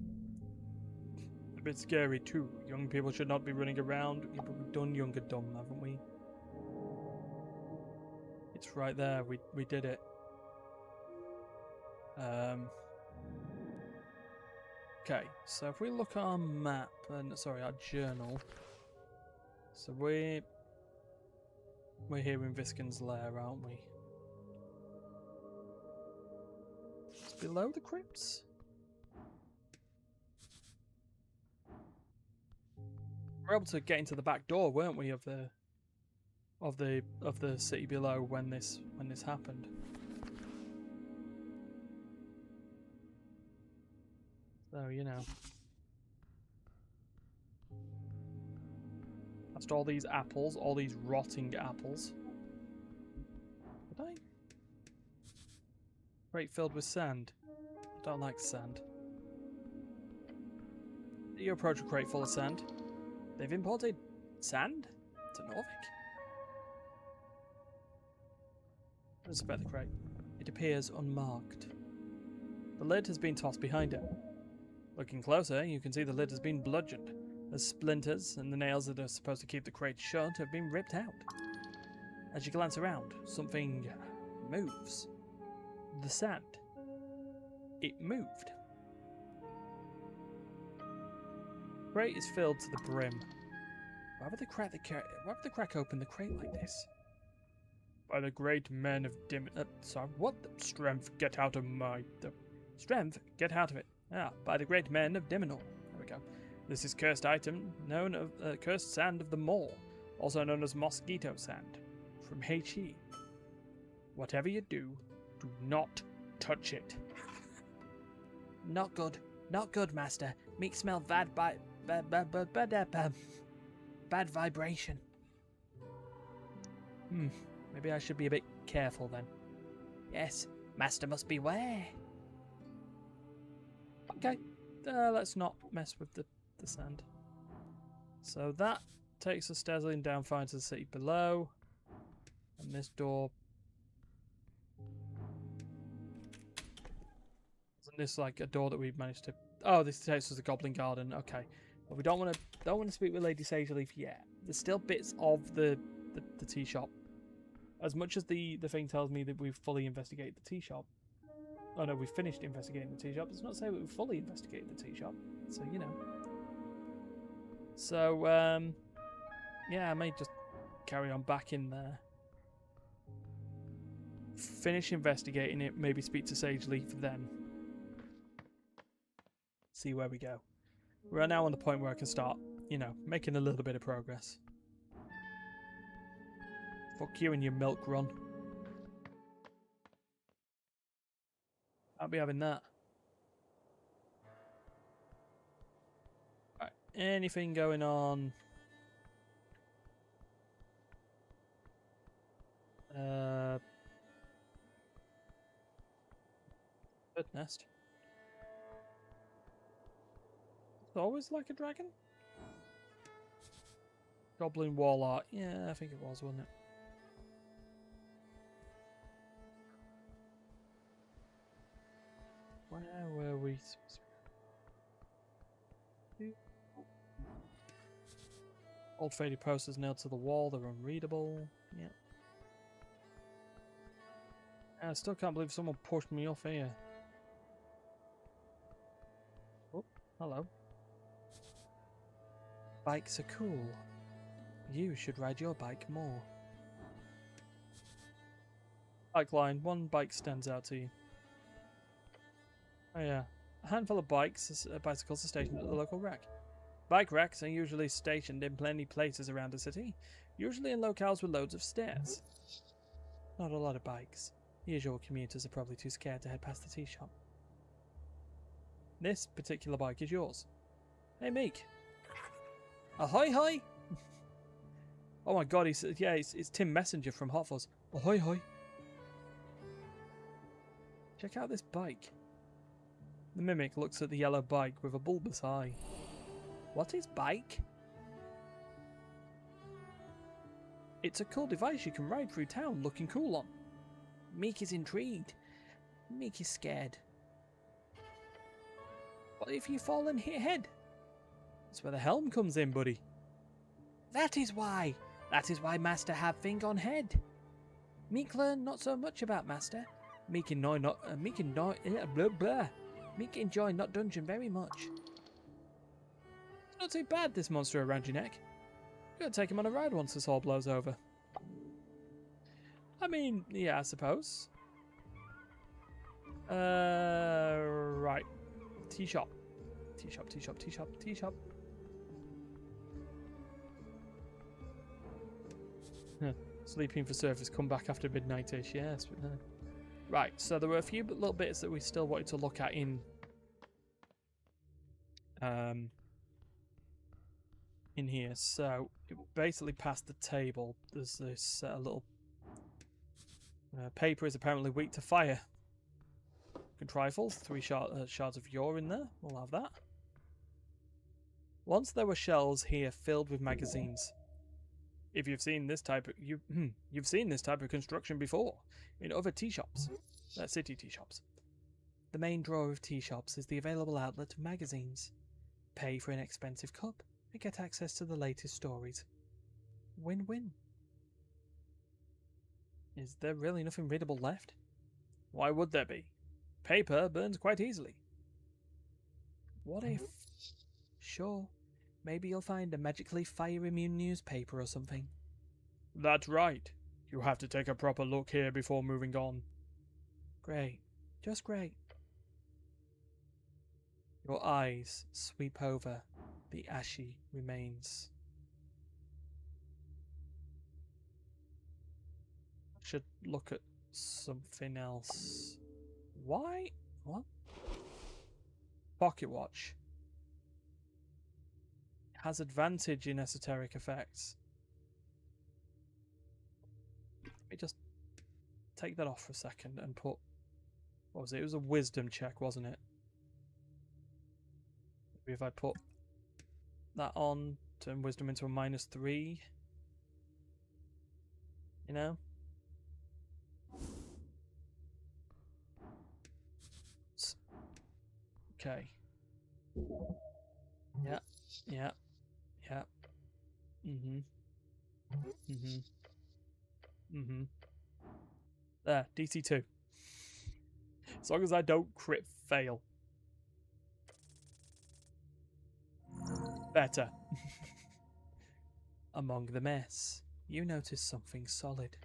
A bit scary too. Young people should not be running around. Yeah, but we've done young and dumb, haven't we? It's right there. We did it. Okay, so if we look at our map, and sorry, our journal. So we're here in Viscon's lair, aren't we? It's below the crypts. We're able to get into the back door, weren't we, of the of the city below when this happened. So you know, past all these apples, all these rotting apples. Did I? Crate filled with sand. I don't like sand. You approach a crate full of sand. They've imported sand to Norvik. Inspect the crate. It appears unmarked. The lid has been tossed behind it. Looking closer, you can see the lid has been bludgeoned. The splinters and the nails that are supposed to keep the crate shut have been ripped out. As you glance around, something moves. The sand. It moved. The crate is filled to the brim. Why would they crack open the crate like this? By the great men of strength, get out of my... strength, get out of it. By the great men of Diminor. There we go. This is cursed item, known as cursed sand of the Mall, also known as mosquito sand, from HE. Whatever you do not touch it. Not good, master. Make smell bad vibration. Maybe I should be a bit careful then. Yes, master must beware. Okay, let's not mess with the sand. So that takes us steadily down fine to the city below. And this door... Isn't this like a door that we've managed to... Oh, this takes us to the Goblin Garden. Okay. But we don't want to speak with Lady Sageleaf yet. There's still bits of the tea shop. As much as the thing tells me that we've fully investigated the tea shop. Oh no, we've finished investigating the tea shop. It's not saying we've fully investigated the tea shop. So, you know. So, yeah, I may just carry on back in there. Finish investigating it, maybe speak to Sageleaf then. See where we go. We're now on the point where I can start, you know, making a little bit of progress. Fuck you and your milk run. I'll be having that. Right, anything going on? Bird nest. It's always like a dragon? Goblin wall art. Yeah, I think it was, wasn't it? Where were we? Old faded posters nailed to the wall. They're unreadable. Yeah. I still can't believe someone pushed me off here. Oh, hello. Bikes are cool. You should ride your bike more. Bike line. One bike stands out to you. Oh yeah. A handful of bicycles are stationed at the local wreck. Bike racks are usually stationed in plenty places around the city, usually in locales with loads of stairs. Not a lot of bikes. Usual commuters are probably too scared to head past the tea shop. This particular bike is yours. Hey, Meek. Ahoy, hoy! Oh my god, it's Tim Messenger from Hot Fuzz. Ahoy, hoy! Check out this bike. The mimic looks at the yellow bike with a bulbous eye. What is bike? It's a cool device you can ride through town looking cool on. Meek is intrigued. Meek is scared. What if you fall and hit head? That's where the helm comes in, buddy. That is why. That is why Master have thing on head. Meek learn not so much about Master. Meek enjoy not dungeon very much. It's not too bad, this monster around your neck. You're gonna take him on a ride once this all blows over. I mean, yeah, I suppose. Right. Tea shop. Tea shop, tea shop, tea shop, tea shop. Sleeping for surface, come back after midnight-ish, yes. Right, so there were a few little bits that we still wanted to look at in here. So, basically past the table, there's this little paper is apparently weak to fire. Trifle, 3 shards of yore in there. We'll have that. Once there were shelves here filled with magazines. If you've seen this type of you've seen this type of construction before in other tea shops, city tea shops. The main drawer of tea shops is the available outlet of magazines. Pay for an expensive cup and get access to the latest stories. Win-win. Is there really nothing readable left? Why would there be? Paper burns quite easily. What if... Sure, maybe you'll find a magically fire-immune newspaper or something. That's right. You have to take a proper look here before moving on. Great. Just great. Your eyes sweep over the ashy remains. Should look at something else. Why? What? Pocket watch. Has advantage in esoteric effects. Let me just take that off for a second and put... What was it? It was a wisdom check, wasn't it? Maybe if I put that on, turn wisdom into a -3. You know? Okay. Yeah. Yeah. Yeah. There, DC2. As long as I don't crit fail. Better. Among the mess, you notice something solid.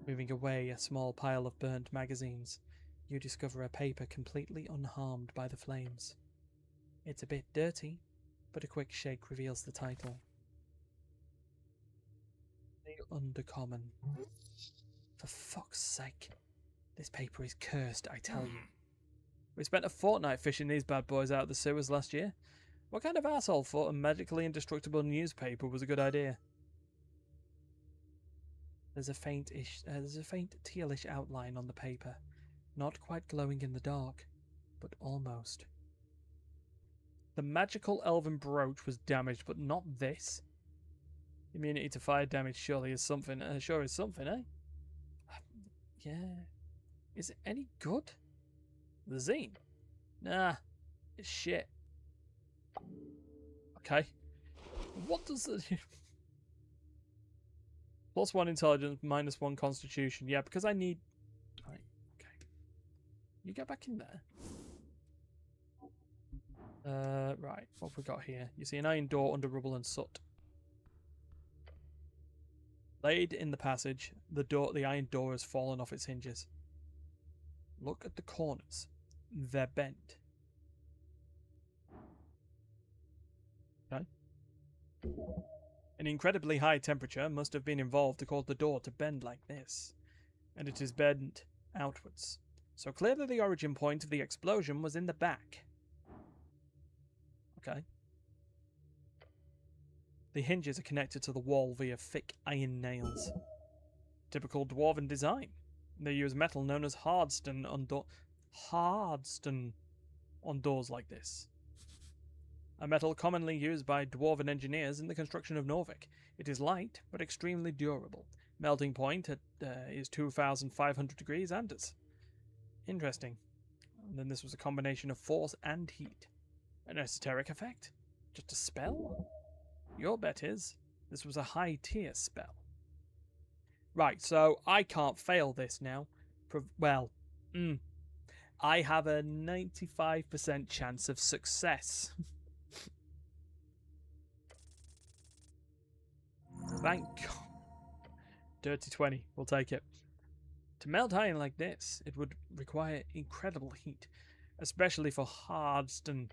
Moving away a small pile of burnt magazines, you discover a paper completely unharmed by the flames. It's a bit dirty, but a quick shake reveals the title. The Undercommon. For fuck's sake. This paper is cursed, I tell you. We spent a fortnight fishing these bad boys out of the sewers last year. What kind of asshole thought a magically indestructible newspaper was a good idea? There's a faint tealish outline on the paper. Not quite glowing in the dark, but almost. The magical elven brooch was damaged, but not this. Immunity to fire damage surely is something. Sure is something, eh? Yeah. Is it any good? The zine? Nah. It's shit. Okay. What does the... +1 intelligence, -1 constitution. Yeah, because I need... Right, okay. You get back in there. Right, what have we got here? You see an iron door under rubble and soot. Laid in the passage, the iron door has fallen off its hinges. Look at the corners. They're bent. Okay. An incredibly high temperature must have been involved to cause the door to bend like this. And it is bent outwards. So clearly the origin point of the explosion was in the back. Okay. The hinges are connected to the wall via thick iron nails. Typical dwarven design. They use metal known as hardstone on doors like this. A metal commonly used by dwarven engineers in the construction of Norvik. It is light, but extremely durable. Melting point is 2,500 degrees Anders. Interesting. And then this was a combination of force and heat. An esoteric effect? Just a spell? Your bet is, this was a high-tier spell. Right, so I can't fail this now. I have a 95% chance of success. Thank God. Dirty 20, we'll take it. To melt iron like this, it would require incredible heat, especially for hardstone.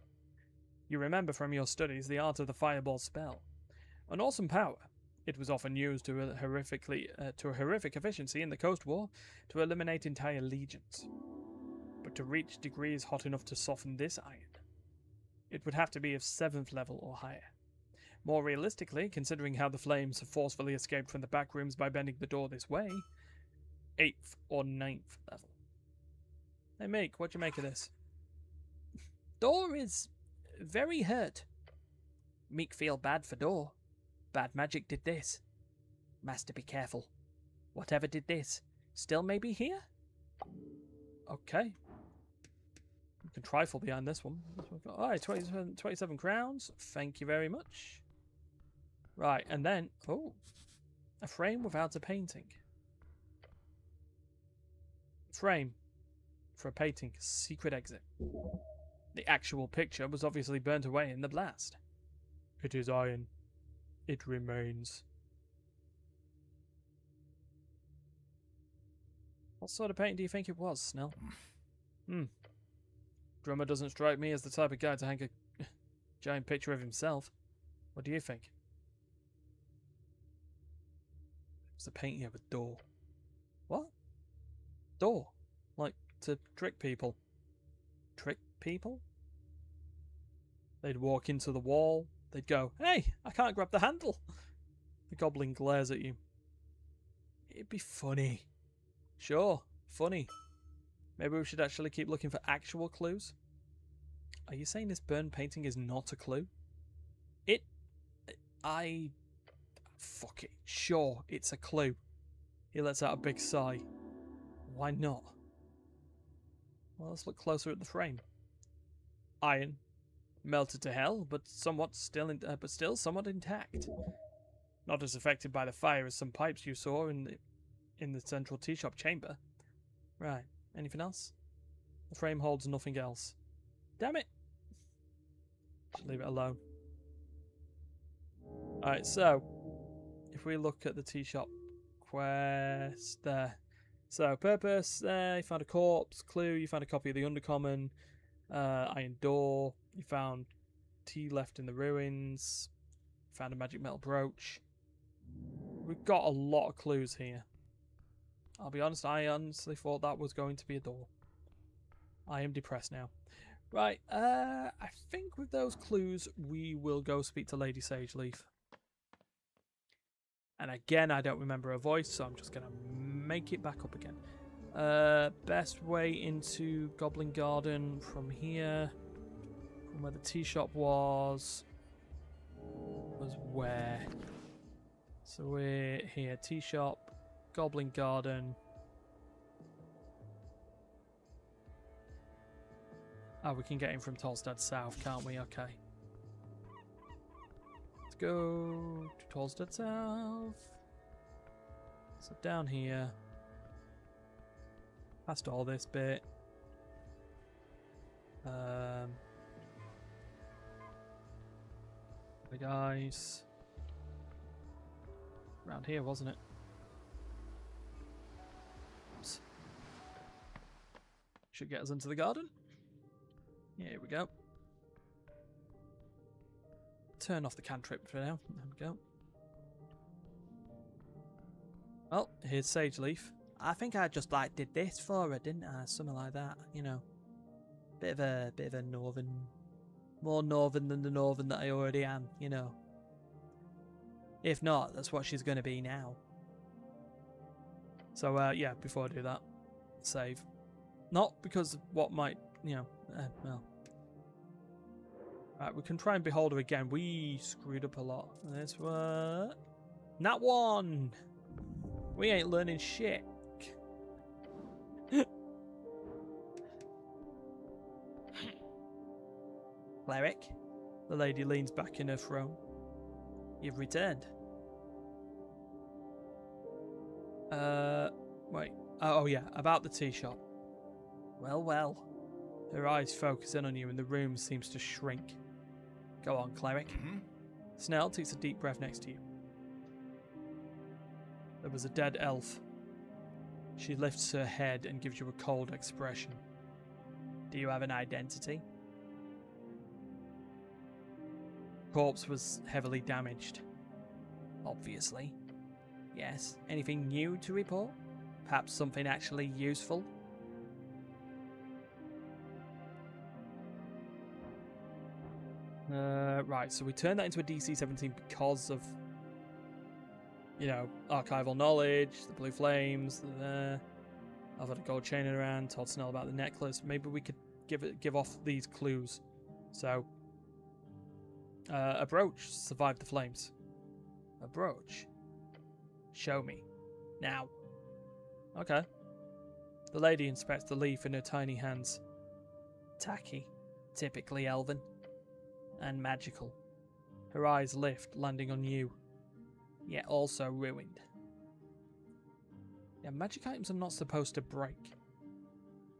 You remember from your studies the art of the fireball spell. An awesome power, It was often used to a horrific efficiency in the Coast War to eliminate entire legions. But to reach degrees hot enough to soften this iron, it would have to be of 7th level or higher. More realistically, considering how the flames have forcefully escaped from the back rooms by bending the door this way, 8th or 9th level. Hey Meek, what do you make of this? Door is very hurt. Meek feel bad for Door. Bad magic did this. Master, be careful. Whatever did this, still may be here? Okay. You can trifle behind this one. Alright, 27 crowns. Thank you very much. Right, and then, oh, a frame without a painting. Frame for a painting, secret exit. The actual picture was obviously burnt away in the blast. It is iron. It remains. What sort of painting do you think it was, Snell? Drummer doesn't strike me as the type of guy to hang a giant picture of himself. What do you think? It's a painting of a door. What? Door? Like, to trick people. Trick people? They'd walk into the wall. They'd go, "Hey, I can't grab the handle." The goblin glares at you. It'd be funny. Sure, funny. Maybe we should actually keep looking for actual clues? Are you saying this burned painting is not a clue? Fuck it. Sure, it's a clue. He lets out a big sigh. Why not? Well, let's look closer at the frame. Iron. Melted to hell, but still somewhat intact. Not as affected by the fire as some pipes you saw in the central tea shop chamber. Right. Anything else? The frame holds nothing else. Damn it! Should leave it alone. Alright, so if we look at the tea shop quest there. So purpose there, you found a corpse, clue, you found a copy of the Undercommon, iron door, you found tea left in the ruins, found a magic metal brooch. We've got a lot of clues here. I'll be honest, I honestly thought that was going to be a door. I am depressed now. Right, I think with those clues, we will go speak to Lady Sageleaf. And again, I don't remember her voice, so I'm just going to make it back up again. Best way into Goblin Garden from here, from where the tea shop was where? So we're here, tea shop, Goblin Garden. Oh, we can get in from Tolstad South, can't we? Okay. Let's go to Tolstad South. So down here. Past all this bit. The guys. Around here, wasn't it? Oops. Should get us into the garden. Yeah, here we go. Turn off the cantrip for now. There we go. Well, here's Sageleaf. I think I just did this for her, didn't I? Something like that, you know. Bit of a northern, more northern than the northern that I already am, you know. If not, that's what she's going to be now. So yeah, before I do that, save. Not because of what might, you know, well. Right, we can try and behold her again. We screwed up a lot. This one. Nat 1! We ain't learning shit. Cleric? The lady leans back in her throne. You've returned. Wait. Oh yeah, about the tea shop. Well, well. Her eyes focus in on you and the room seems to shrink. Go on, Cleric. Snell takes a deep breath next to you. There was a dead elf. She lifts her head and gives you a cold expression. Do you have an identity? Corpse was heavily damaged. obviously. Yes, anything new to report? Perhaps something actually useful? Right, so we turned that into a DC-17 because of, you know, archival knowledge, the blue flames, I've had a gold chain around, told Snell about the necklace. Maybe we could give off these clues. So, a brooch survived the flames. A brooch? Show me. Now. Okay. The lady inspects the leaf in her tiny hands. Tacky. Typically elven. And magical. Her eyes lift, landing on you. Yet also ruined. Yeah, magic items are not supposed to break.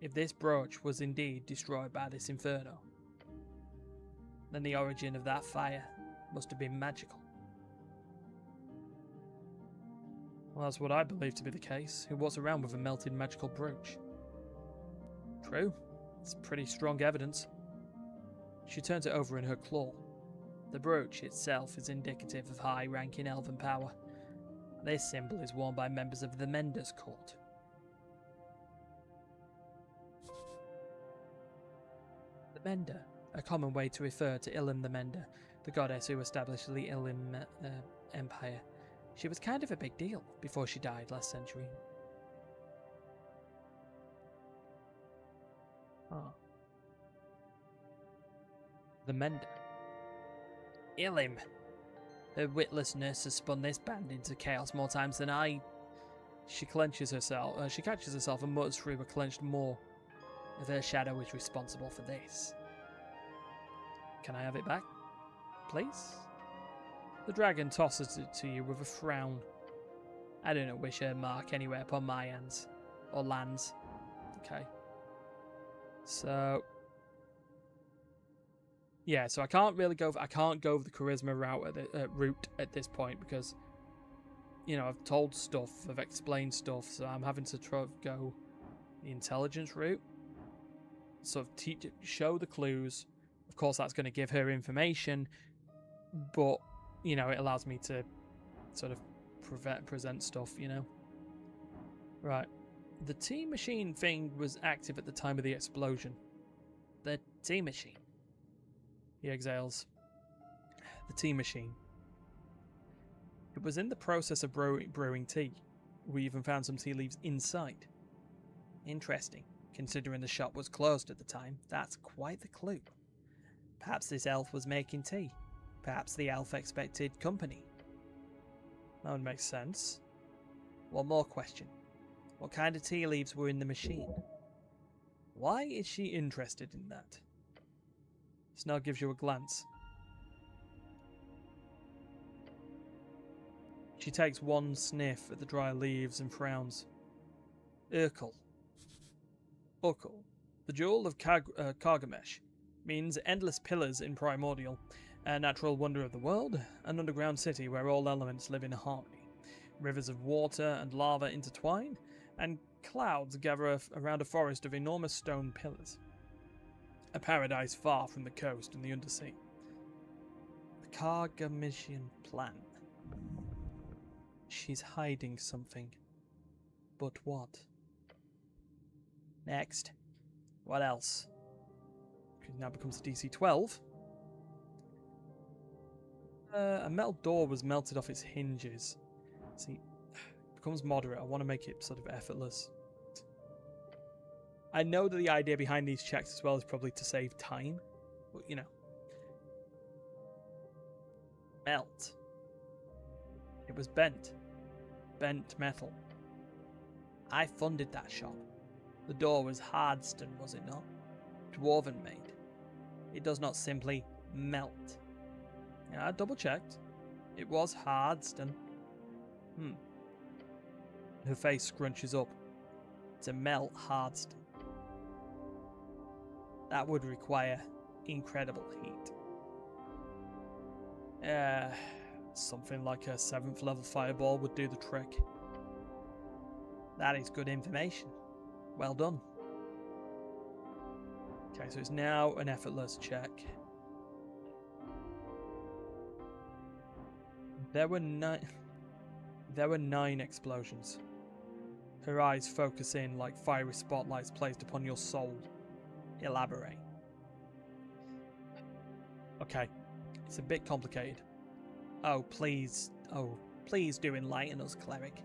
If this brooch was indeed destroyed by this inferno, then the origin of that fire must have been magical. Well, that's what I believe to be the case. Who walks around with a melted magical brooch? True. It's pretty strong evidence. She turns it over in her claw. The brooch itself is indicative of high-ranking elven power. This symbol is worn by members of the Mender's Court. The Mender, a common way to refer to Ilum the Mender, the goddess who established the Ilum Empire. She was kind of a big deal before she died last century. Oh. The Mender. Ilum! Her witless nurse has spun this band into chaos more times than I. She clenches herself. She catches herself and mutters through her clenched maw. If her shadow is responsible for this. Can I have it back, please? The dragon tosses it to you with a frown. I do not wish her mark anywhere upon my hands or lands. Okay. So. Yeah, so I can't really go. I can't go the charisma route at this point because, you know, I've told stuff, I've explained stuff, so I'm having to try to go the intelligence route. Sort of show the clues. Of course, that's going to give her information, but you know, it allows me to sort of present stuff. You know, right? The T machine thing was active at the time of the explosion. The T machine. He exhales. The tea machine. It was in the process of brewing tea. We even found some tea leaves inside. Interesting. Considering the shop was closed at the time, that's quite the clue. Perhaps this elf was making tea. Perhaps the elf expected company. That would make sense. One more question. What kind of tea leaves were in the machine? Why is she interested in that? Snell gives you a glance. She takes one sniff at the dry leaves and frowns. Urkel. The jewel of Kargamesh, means endless pillars in Primordial, a natural wonder of the world, an underground city where all elements live in harmony. Rivers of water and lava intertwine, and clouds gather around a forest of enormous stone pillars. A paradise far from the coast and the undersea. The Kargameshian plan. She's hiding something. But what? Next. What else? It now becomes a DC 12. A metal door was melted off its hinges. See, it becomes moderate. I want to make it sort of effortless. I know that the idea behind these checks as well is probably to save time, but you know. Melt. It was bent. Bent metal. I funded that shop. The door was hardstone, was it not? Dwarven made. It does not simply melt. Yeah, I double checked. It was hardstone. Her face scrunches up. To melt hardstone. That would require incredible heat. Something like a 7th level fireball would do the trick. That is good information. Well done. Okay, so it's now an effortless check. There were 9 explosions. Her eyes focus in like fiery spotlights placed upon your soul. Elaborate. Okay, it's a bit complicated. Oh, please do enlighten us, cleric.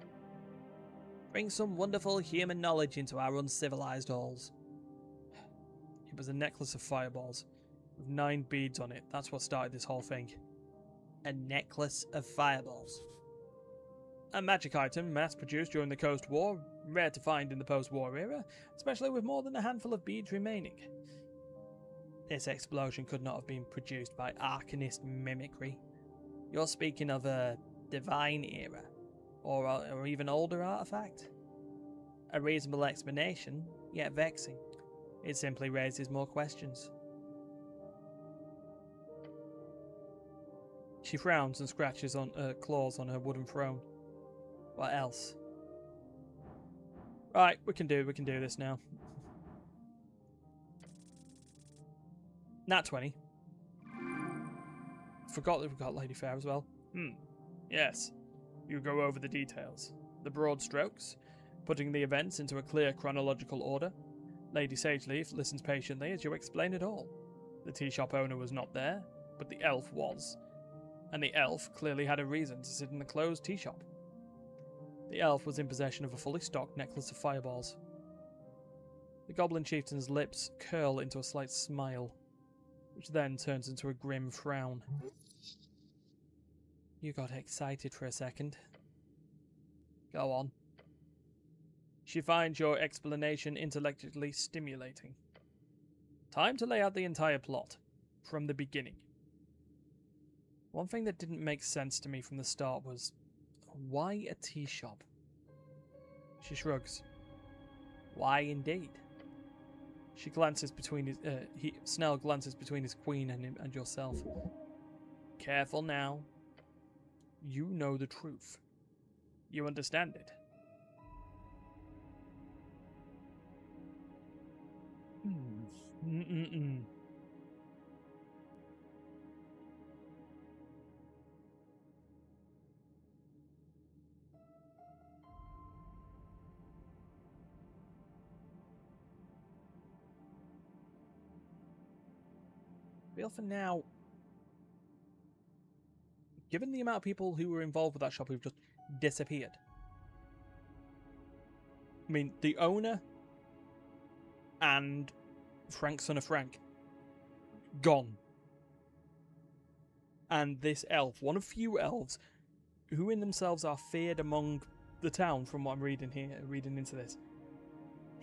Bring some wonderful human knowledge into our uncivilized halls. It was a necklace of fireballs, with 9 beads on it. That's what started this whole thing. A necklace of fireballs. A magic item mass-produced during the Coast War, rare to find in the post-war era, especially with more than a handful of beads remaining. This explosion could not have been produced by arcanist mimicry. You're speaking of a divine era, or even older artifact? A reasonable explanation, yet vexing. It simply raises more questions. She frowns and scratches on claws on her wooden throne. What else? Right, we can do this now. Nat 20. Forgot that we've got Lady Fair as well. Yes. You go over the details. The broad strokes, putting the events into a clear chronological order. Lady Sageleaf listens patiently as you explain it all. The tea shop owner was not there, but the elf was. And the elf clearly had a reason to sit in the closed tea shop. The elf was in possession of a fully stocked necklace of fireballs. The goblin chieftain's lips curl into a slight smile, which then turns into a grim frown. You got excited for a second. Go on. She finds your explanation intellectually stimulating. Time to lay out the entire plot, from the beginning. One thing that didn't make sense to me from the start was, why a tea shop? She shrugs. Why indeed? She glances between his, Snell glances between his queen and yourself. Careful now. You know the truth. You understand it. Well, for now, given the amount of people who were involved with that shop who've just disappeared. I mean, the owner and Frank, son of Frank, gone. And this elf, one of few elves, who in themselves are feared among the town, from what I'm reading here, reading into this,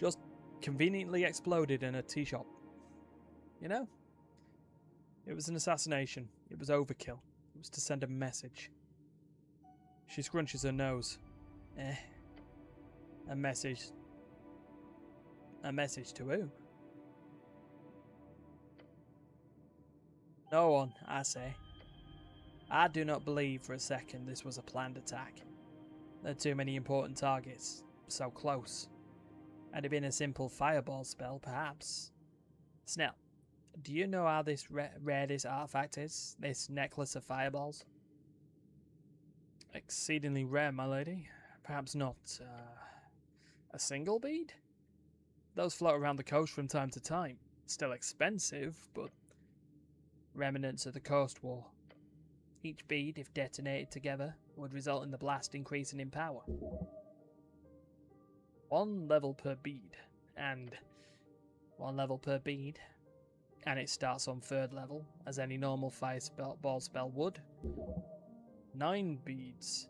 just conveniently exploded in a tea shop. You know? It was an assassination. It was overkill. It was to send a message. She scrunches her nose. A message. A message to who? No one, I say. I do not believe for a second this was a planned attack. There are too many important targets, so close. Had it been a simple fireball spell, perhaps. Snell, do you know how rare this artifact is? This necklace of fireballs? Exceedingly rare, my lady. Perhaps not, a single bead? Those float around the coast from time to time. Still expensive, but remnants of the Coast War. Each bead, if detonated together, would result in the blast increasing in power. 1 level per bead, and 1 level per bead, and it starts on 3rd level, as any normal fireball spell would. 9 beads.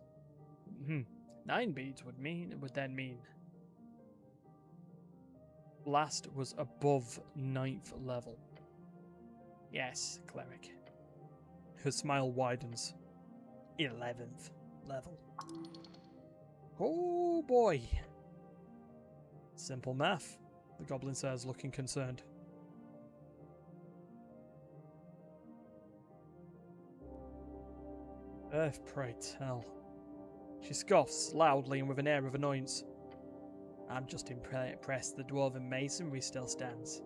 9 beads would then mean blast was above 9th level. Yes, cleric. Her smile widens. 11th level. Oh boy. Simple math, the goblin says, looking concerned. Earth, pray tell. She scoffs loudly and with an air of annoyance. I'm just impressed the dwarven masonry still stands.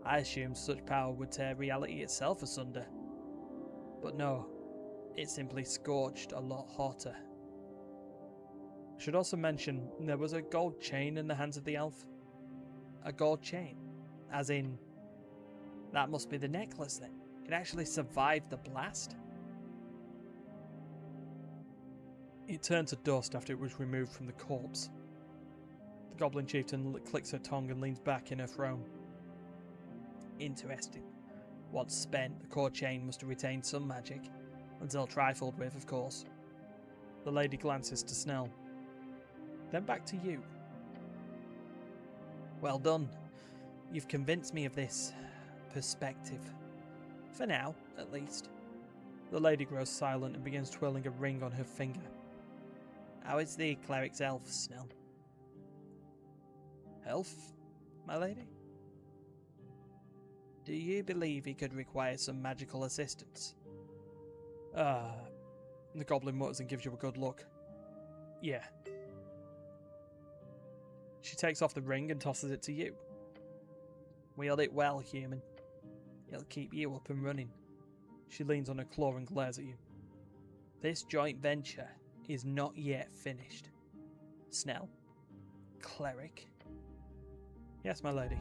I assumed such power would tear reality itself asunder. But no. It simply scorched a lot hotter. I should also mention there was a gold chain in the hands of the elf. A gold chain. As in, that must be the necklace then. It actually survived the blast. It turned to dust after it was removed from the corpse. The goblin chieftain clicks her tongue and leans back in her throne. Interesting. Once spent, the core chain must have retained some magic. Until trifled with, of course. The lady glances to Snell. Then back to you. Well done. You've convinced me of this perspective. For now, at least. The lady grows silent and begins twirling a ring on her finger. How is the cleric's elf, Snell? Elf, my lady? Do you believe he could require some magical assistance? The goblin mutters and gives you a good look. Yeah. She takes off the ring and tosses it to you. Wield it well, human. It'll keep you up and running. She leans on her claw and glares at you. This joint venture is not yet finished. Snell? Cleric? Yes, my lady.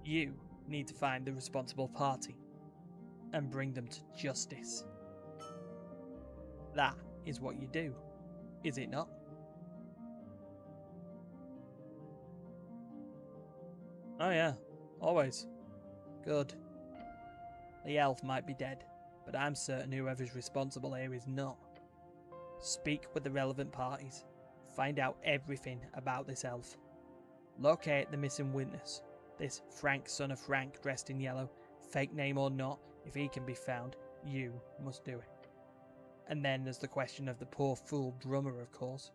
You need to find the responsible party and bring them to justice. That is what you do, is it not? Oh yeah, always. Good. The elf might be dead, but I'm certain whoever's responsible here is not. Speak with the relevant parties. Find out everything about this elf. Locate the missing witness. This Frank, son of Frank, dressed in yellow. Fake name or not, if he can be found, you must do it. And then there's the question of the poor fool drummer, of course.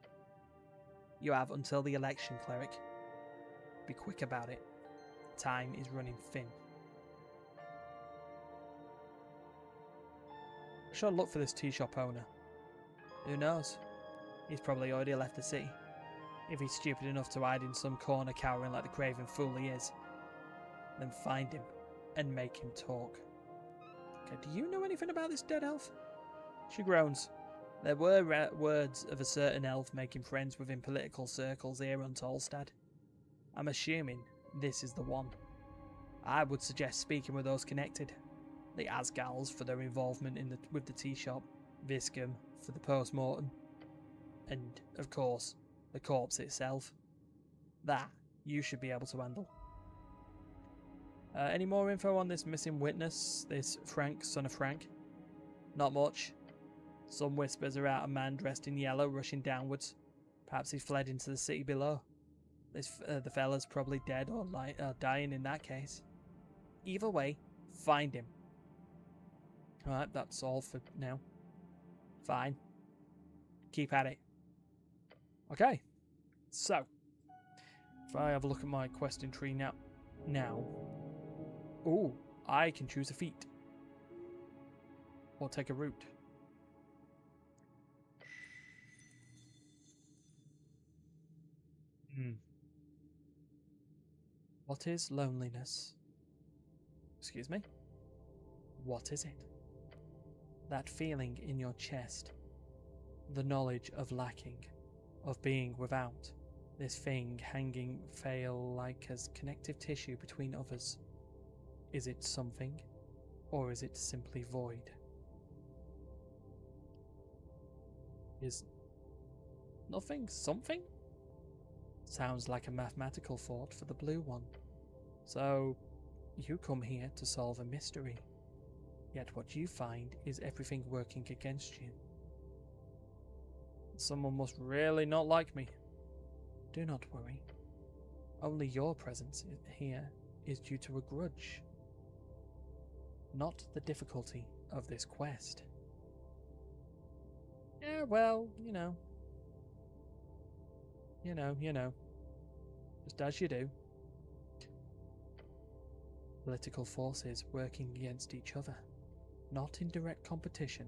You have until the election, cleric. Be quick about it. Time is running thin. I should look for this tea shop owner. Who knows? He's probably already left the city. If he's stupid enough to hide in some corner cowering like the craven fool he is, then find him and make him talk. Okay, do you know anything about this dead elf? She groans. There were words of a certain elf making friends within political circles here on Tolstad. I'm assuming this is the one. I would suggest speaking with those connected. The Asgals for their involvement with the tea shop, Viscum for the post-mortem, and, of course, the corpse itself. That you should be able to handle. Any more info on this missing witness, this Frank, son of Frank? Not much. Some whispers are about a man dressed in yellow rushing downwards. Perhaps he fled into the city below. The fella's probably dead or dying in that case. Either way, find him. Alright, that's all for now. Fine. Keep at it. Okay, so if I have a look at my questing tree now, oh, I can choose a feat or take a route. What is loneliness? Excuse me? What is it? That feeling in your chest, the knowledge of lacking, of being without, this thing hanging frail like as connective tissue between others. Is it something, or is it simply void? Is nothing something? Sounds like a mathematical thought for the blue one. So, you come here to solve a mystery. Yet what you find is everything working against you. Someone must really not like me. Do not worry. Only your presence here is due to a grudge. Not the difficulty of this quest. Yeah, well, you know. Just as you do. Political forces working against each other. Not in direct competition,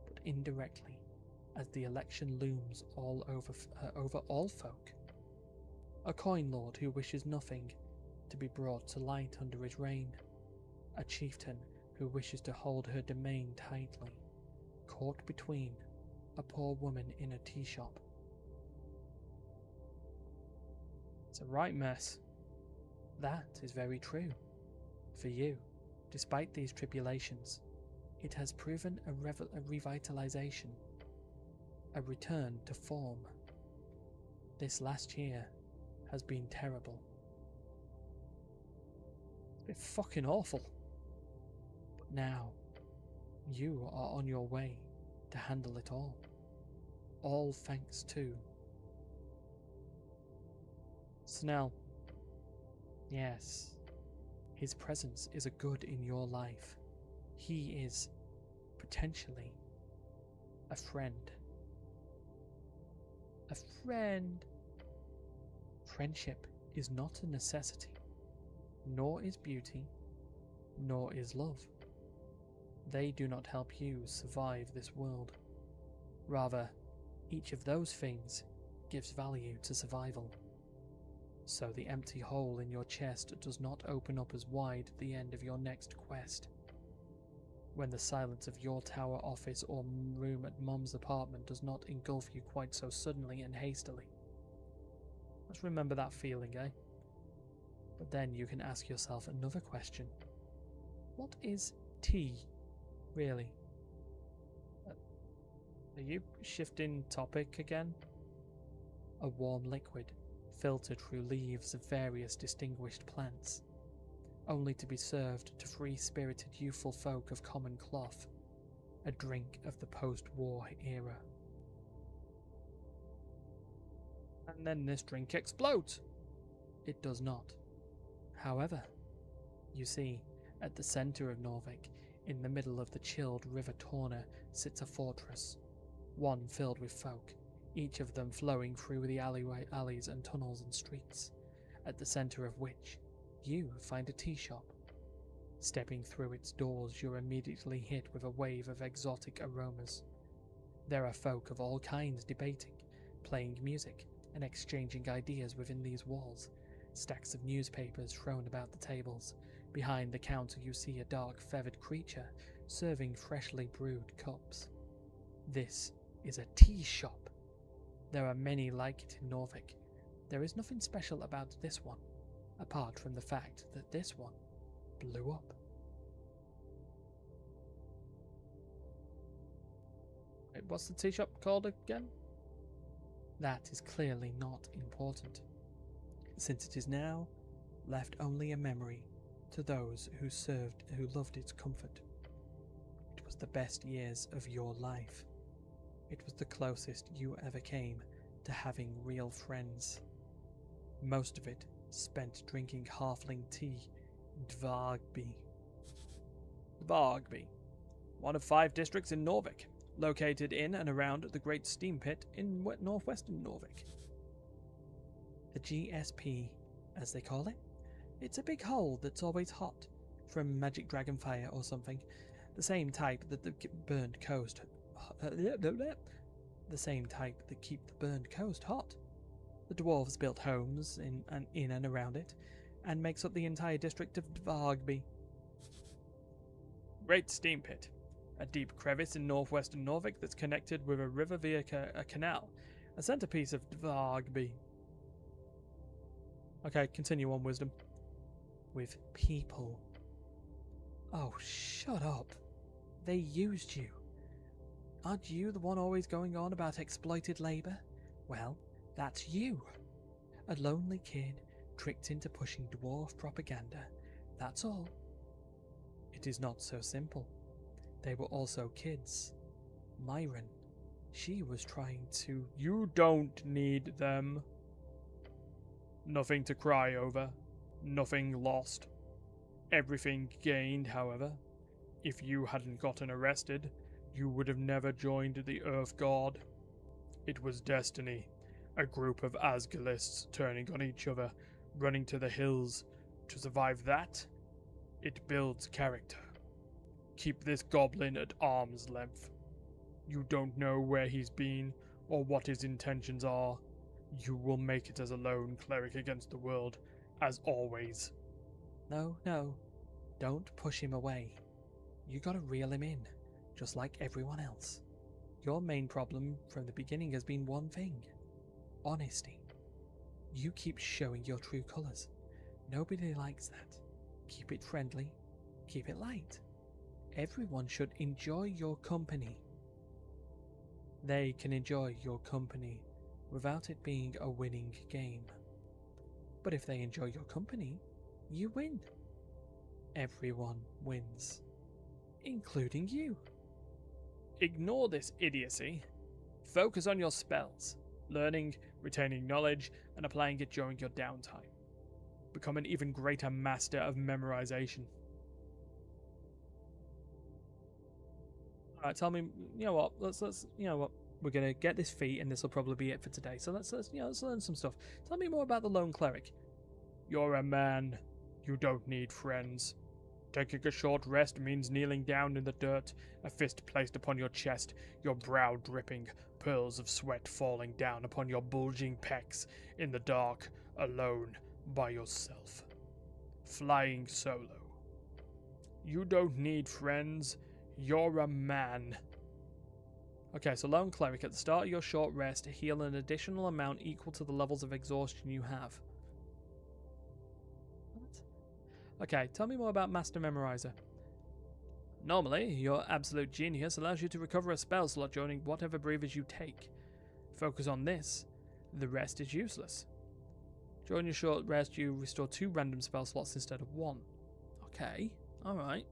but indirectly, as the election looms all over all folk. A coin lord who wishes nothing to be brought to light under his reign. A chieftain who wishes to hold her domain tightly, caught between a poor woman in a tea shop. It's a right mess. That is very true. For you, despite these tribulations, it has proven a revitalization, a return to form. This last year has been terrible. It's been fucking awful. But now, you are on your way to handle it all. All thanks to Snell. Yes, his presence is a good in your life. He is, potentially, a friend. A friend. Friendship is not a necessity, nor is beauty, nor is love. They do not help you survive this world. Rather, each of those things gives value to survival. So the empty hole in your chest does not open up as wide at the end of your next quest. When the silence of your tower office or room at Mom's apartment does not engulf you quite so suddenly and hastily. Let's remember that feeling, eh? But then you can ask yourself another question. What is tea, really? Are you shifting topic again? A warm liquid, filtered through leaves of various distinguished plants, only to be served to free-spirited youthful folk of common cloth, a drink of the post-war era. And then this drink explodes! It does not. However, you see, at the centre of Norvik, in the middle of the chilled River Torna, sits a fortress, one filled with folk, each of them flowing through the alleys and tunnels and streets, at the centre of which you find a tea shop. Stepping through its doors, you're immediately hit with a wave of exotic aromas. There are folk of all kinds debating, playing music, and exchanging ideas within these walls. Stacks of newspapers thrown about the tables. Behind the counter you see a dark feathered creature serving freshly brewed cups. This is a tea shop. There are many like it in Norvik. There is nothing special about this one, apart from the fact that this one blew up. Wait, what's the tea shop called again? That is clearly not important, since it is now left only a memory to those who loved its comfort. It was the best years of your life. It was the closest you ever came to having real friends. Most of it spent drinking halfling tea in Dvargby. Dvargby, one of 5 districts in Norvik, located in and around the Great Steam Pit in northwestern Norvik. The GSP, as they call it, it's a big hole that's always hot, from magic dragonfire or something, the same type that the burned coast the same type that keep the burned coast hot. The dwarves built homes in and around it, and makes up the entire district of Dvargby. Great Steam Pit, a deep crevice in northwestern Norvik that's connected with a river via a canal, a centerpiece of Dvargby. Okay, continue on, Wisdom. With people. Oh, shut up. They used you. Aren't you the one always going on about exploited labour? Well, that's you. A lonely kid tricked into pushing dwarf propaganda. That's all. It is not so simple. They were also kids. Myron, she was trying to... You don't need them. Nothing to cry over. Nothing lost. Everything gained, however. If you hadn't gotten arrested, you would have never joined the Earth God. It was destiny. A group of Asgilists turning on each other, running to the hills. To survive that, it builds character. Keep this goblin at arm's length. You don't know where he's been, or what his intentions are. You will make it as a lone cleric against the world, as always. No, don't push him away. You gotta reel him in, just like everyone else. Your main problem from the beginning has been one thing: honesty. You keep showing your true colours. Nobody likes that. Keep it friendly, keep it light. Everyone should enjoy your company. They can enjoy your company without it being a winning game. But if they enjoy your company, you win. Everyone wins, including you. Ignore this idiocy. Focus on your spells, learning, retaining knowledge, and applying it during your downtime. Become an even greater master of memorization. Alright, tell me, you know what, let's you know what, we're gonna get this feat and this will probably be it for today. So let's learn some stuff. Tell me more about the lone cleric. You're a man. You don't need friends. Taking a short rest means kneeling down in the dirt, a fist placed upon your chest, your brow dripping, pearls of sweat falling down upon your bulging pecs, in the dark, alone, by yourself. Flying solo. You don't need friends. You're a man. Okay, so lone cleric, at the start of your short rest, heal an additional amount equal to the levels of exhaustion you have. What? Okay, tell me more about Master Memorizer. Normally, your absolute genius allows you to recover a spell slot during whatever breathers you take. Focus on this. The rest is useless. During your short rest, you restore 2 random spell slots instead of 1. Okay, alright.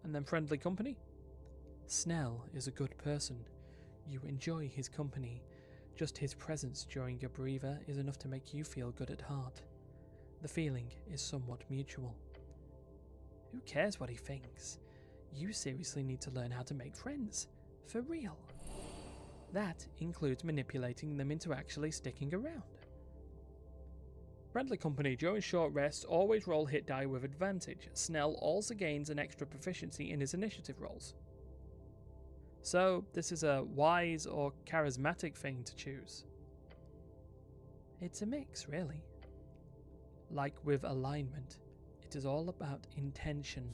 And then friendly company? Snell is a good person. You enjoy his company. Just his presence during your breather is enough to make you feel good at heart. The feeling is somewhat mutual. Who cares what he thinks? You seriously need to learn how to make friends. For real. That includes manipulating them into actually sticking around. Friendly company, during short rests, always roll hit die with advantage. Snell also gains an extra proficiency in his initiative rolls. So, this is a wise or charismatic thing to choose. It's a mix, really. Like with alignment, it is all about intention.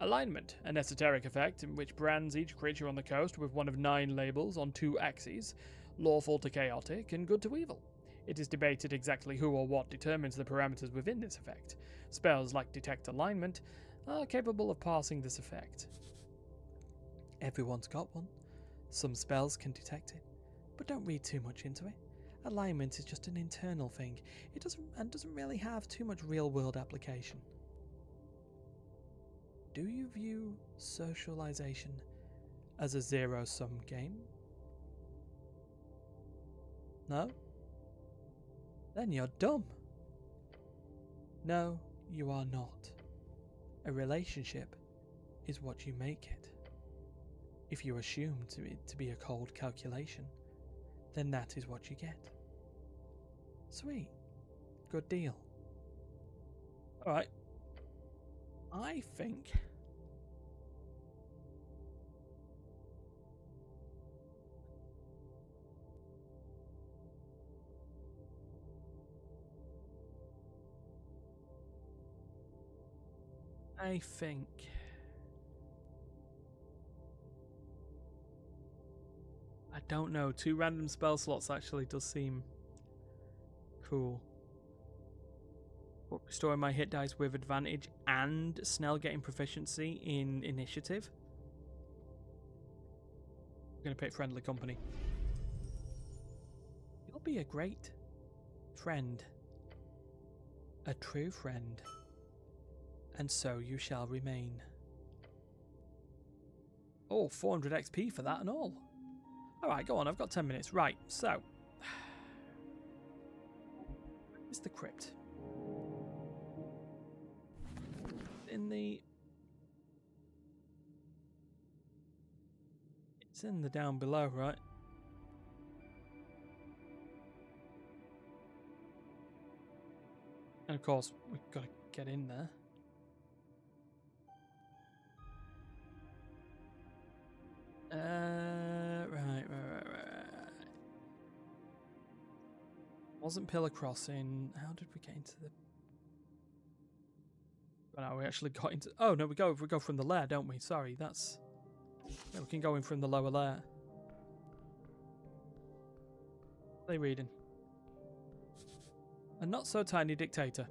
Alignment, an esoteric effect in which brands each creature on the coast with one of 9 labels on 2 axes, lawful to chaotic and good to evil. It is debated exactly who or what determines the parameters within this effect. Spells like Detect Alignment are capable of passing this effect. Everyone's got one. Some spells can detect it, but don't read too much into it. Alignment is just an internal thing. It doesn't really have too much real-world application. Do you view socialization as a zero-sum game? No? Then you're dumb. No, you are not. A relationship is what you make it. If you assume it to be a cold calculation, then that is what you get. Sweet. Good deal. Alright. I think I don't know, 2 random spell slots actually does seem cool. But restoring my hit dice with advantage and Snell getting proficiency in initiative. I'm going to pick friendly company. You'll be a great friend. A true friend. And so you shall remain. Oh, 400 XP for that and all. Alright, go on, I've got 10 minutes. Right, so. Where's the crypt? It's in the down below, right? And of course, we've got to get in there. Right. Wasn't pillar crossing. How did we get into the... But now we actually got into... Oh, no, we go from the lair, don't we? Sorry, that's... Yeah, we can go in from the lower lair. What are they reading? A not-so-tiny dictator.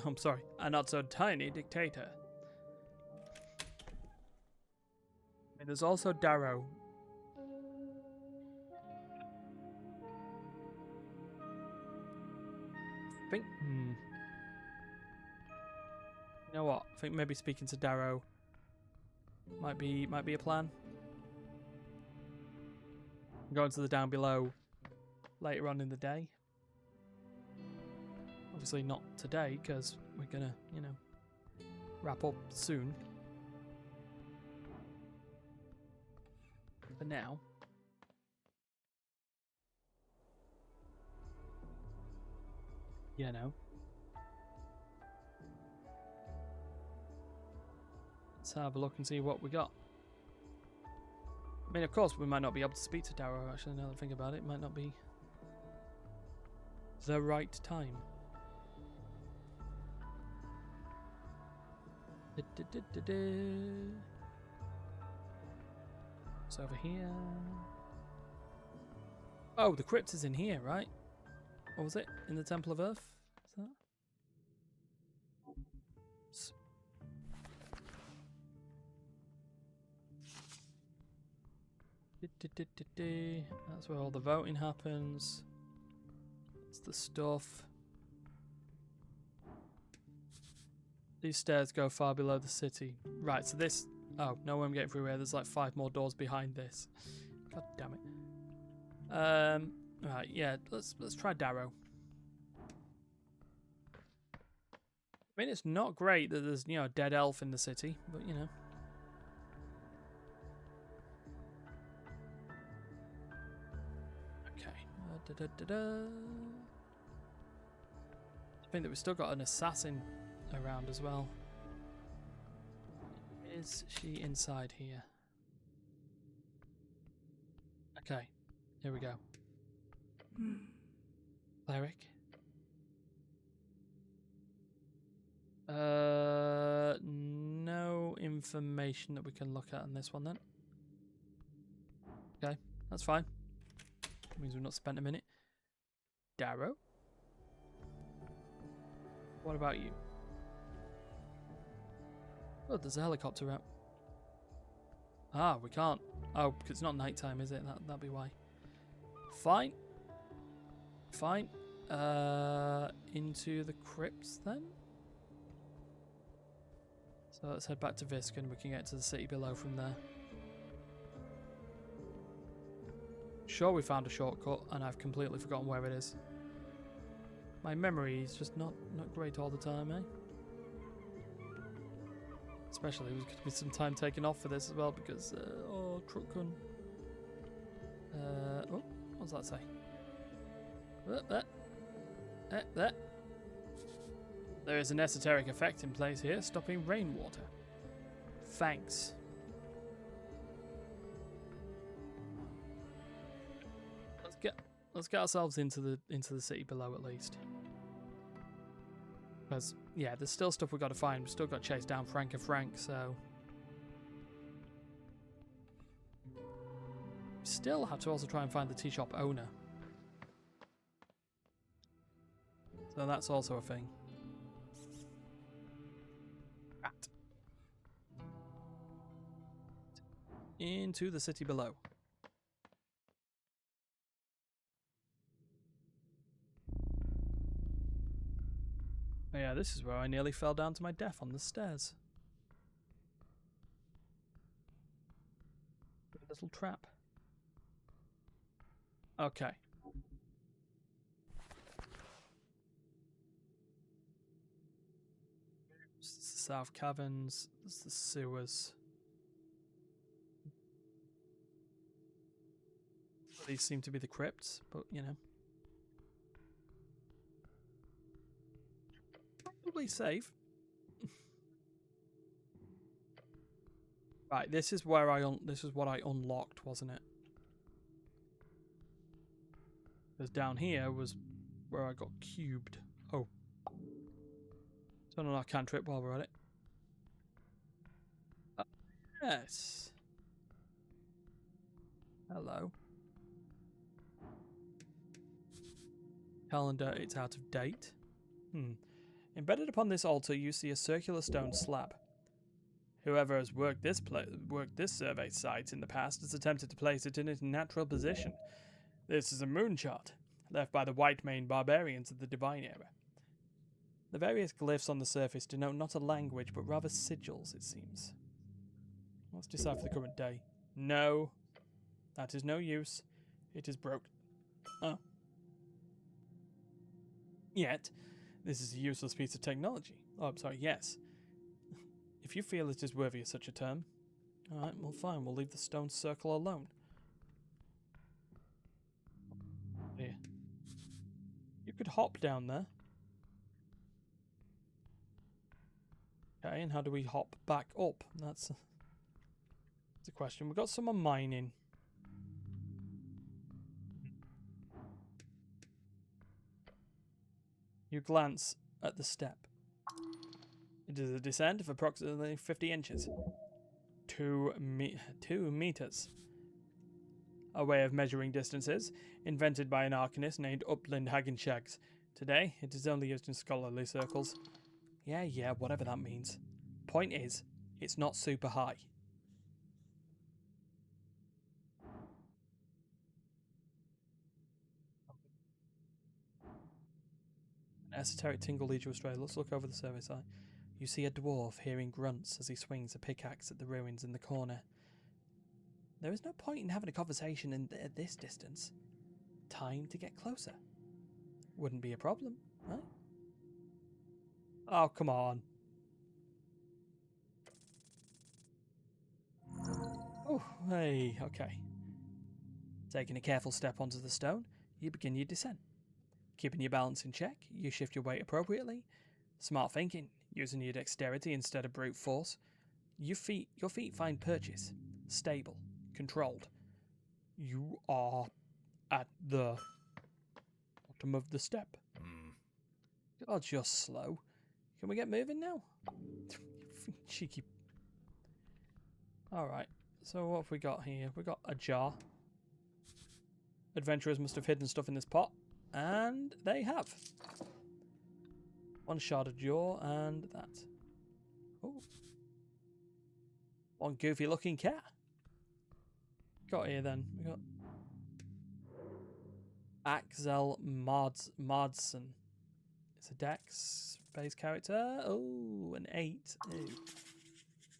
I'm sorry. A not-so-tiny dictator. And there's also Darrow. I think... You know what? I think maybe speaking to Darrow might be a plan. Going to the down below later on in the day. Obviously not today because we're gonna, you know, wrap up soon. For now. You know. Let's have a look and see what we got. I mean, of course, we might not be able to speak to Darrow, actually, now that I think about it. It might not be the right time. It's over here. Oh, the crypt is in here, right? What was it? In the Temple of Earth? Is that? That's where all the voting happens. That's the stuff. These stairs go far below the city. Right, so this... Oh, no way I'm getting through here. There's like 5 more doors behind this. God damn it. Right, yeah, let's try Darrow. I mean, it's not great that there's, you know, a dead elf in the city, but, you know. Okay. I think that we've still got an assassin around as well. Is she inside here? Okay, here we go. Cleric. No information that we can look at on this one then. Okay, that's fine. Means we've not spent a minute. Darrow? What about you? Oh, there's a helicopter out. Ah, we can't. Oh, because it's not nighttime, is it? That'd be why. Fine. Fine. Into the crypts then? So let's head back to Visk and we can get to the city below from there. Sure, we found a shortcut and I've completely forgotten where it is. My memory is just not great all the time, eh? Especially, there's going to be some time taken off for this as well because, oh, truck gun. Oh, what does that say? There. There is an esoteric effect in place here, stopping rainwater. Thanks. Let's get ourselves into the city below at least. Because yeah, there's still stuff we've got to find. We've still got to chase down Frank and Frank, so still have to also try and find the tea shop owner. So that's also a thing. Right. Into the city below. Oh yeah, this is where I nearly fell down to my death on the stairs. A little trap. Okay. This is the South Caverns. This is the sewers. These seem to be the crypts, but you know. Probably safe. Right, this is where this is what I unlocked, wasn't it? Because down here was where I got cubed. Oh. Done on our cantrip while we're at it. Yes. Hello. Calendar, it's out of date. Embedded upon this altar, you see a circular stone slab. Whoever has worked this survey site in the past has attempted to place it in its natural position. This is a moon chart, left by the white maned barbarians of the Divine Era. The various glyphs on the surface denote not a language, but rather sigils, it seems. Let's decipher the current day. No, that is no use. It is broke. Oh. Yet, this is a useless piece of technology. Oh, I'm sorry, yes. If you feel it is worthy of such a term. Alright, well fine, we'll leave the stone circle alone. Here. You could hop down there. Okay, and how do we hop back up? That's a question. We've got someone mining. You glance at the step. It is a descent of approximately 50 inches. 2 meters. A way of measuring distances, invented by an arcanist named Upland Hagenshags. Today, it is only used in scholarly circles. Yeah, whatever that means. Point is, it's not super high. An esoteric tingle leads you astray. Let's look over the survey site. You see a dwarf hearing grunts as he swings a pickaxe at the ruins in the corner. There is no point in having a conversation at this distance. Time to get closer. Wouldn't be a problem, right? Oh, come on. Oh, hey, okay. Taking a careful step onto the stone, you begin your descent. Keeping your balance in check, you shift your weight appropriately. Smart thinking, using your dexterity instead of brute force. Your feet find purchase. Stable. Controlled. You are at the bottom of the step. God, you're slow. Can we get moving now? Cheeky. Alright, so what have we got here? We got a jar. Adventurers must have hidden stuff in this pot. And they have. One shard of jaw and that. Oh. One goofy looking cat. Got here then. We got Axel Mardson. It's a Dex base character. Oh, an 8. Ooh.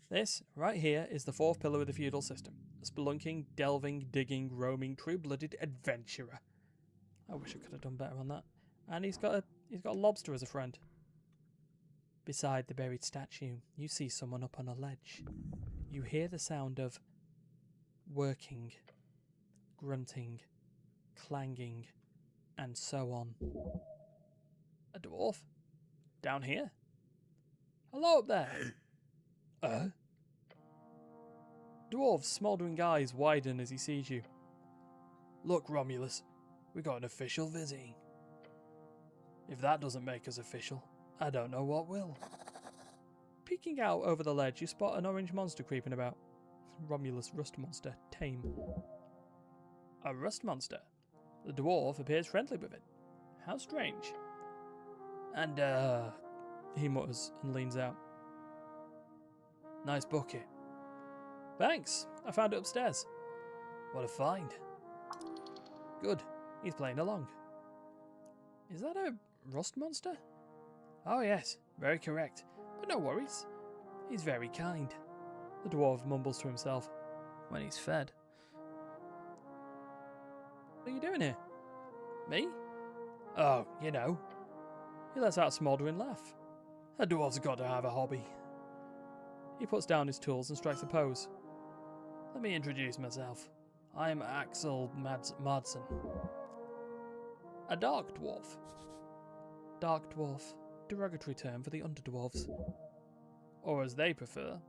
This right here is the fourth pillar of the feudal system. A spelunking, delving, digging, roaming, true-blooded adventurer. I wish I could have done better on that. And he's got a lobster as a friend. Beside the buried statue, you see someone up on a ledge. You hear the sound of working, grunting, clanging, and so on. A dwarf? Down here? Hello up there! Dwarf's smouldering eyes widen as he sees you. Look, Romulus, we got an official visiting. If that doesn't make us official, I don't know what will. Peeking out over the ledge, you spot an orange monster creeping about. Romulus rust monster, tame. A rust monster? The dwarf appears friendly with it. How strange. And, he mutters and leans out. Nice bucket. Thanks, I found it upstairs. What a find. Good, he's playing along. Is that a rust monster? Oh yes, very correct. But no worries. He's very kind. The dwarf mumbles to himself when he's fed. What are you doing here? Me? Oh, you know. He lets out a smouldering laugh. A dwarf's got to have a hobby. He puts down his tools and strikes a pose. Let me introduce myself. I'm Axel Mardson. A dark dwarf. Dark dwarf, derogatory term for the underdwarves. Or as they prefer,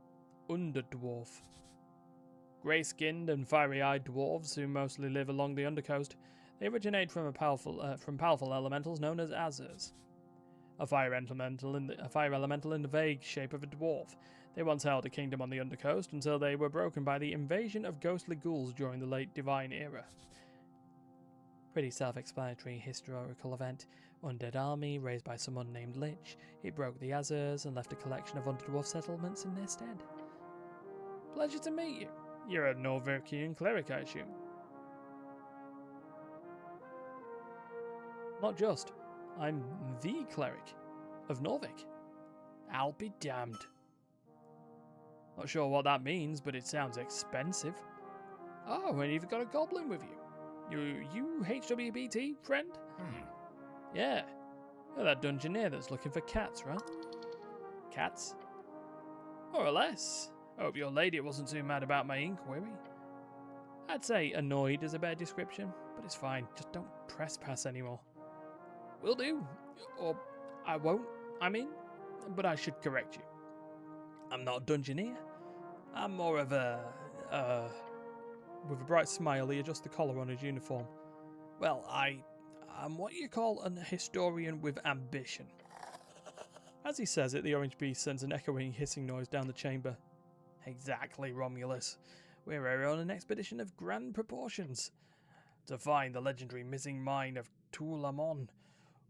underdwarf. Grey-skinned and fiery-eyed dwarves who mostly live along the undercoast. They originate from powerful elementals known as Azers. a fire elemental in the vague shape of a dwarf. They once held a kingdom on the Undercoast until they were broken by the invasion of ghostly ghouls during the late Divine Era. Pretty self-explanatory historical event. Undead army raised by someone named Lich. It broke the Azures and left a collection of underdwarf settlements in their stead. Pleasure to meet you. You're a Norvikian cleric, I assume. Not just. I'm the cleric of Norvik. I'll be damned. Not sure what that means, but it sounds expensive. Oh, and you've got a goblin with you. You HWBT, friend? Yeah. You're that dungeoneer that's looking for cats, right? Cats? More or less. Hope your lady wasn't too mad about my inquiry. I'd say annoyed is a better description, but it's fine. Just don't trespass anymore. Will do. Or I won't, but I should correct you. I'm not a dungeoneer. I'm more of a, with a bright smile, he adjusts the collar on his uniform. Well, I'm what you call an historian with ambition. As he says it, the orange beast sends an echoing hissing noise down the chamber. Exactly, Romulus. We're on an expedition of grand proportions to find the legendary missing mine of Tulamon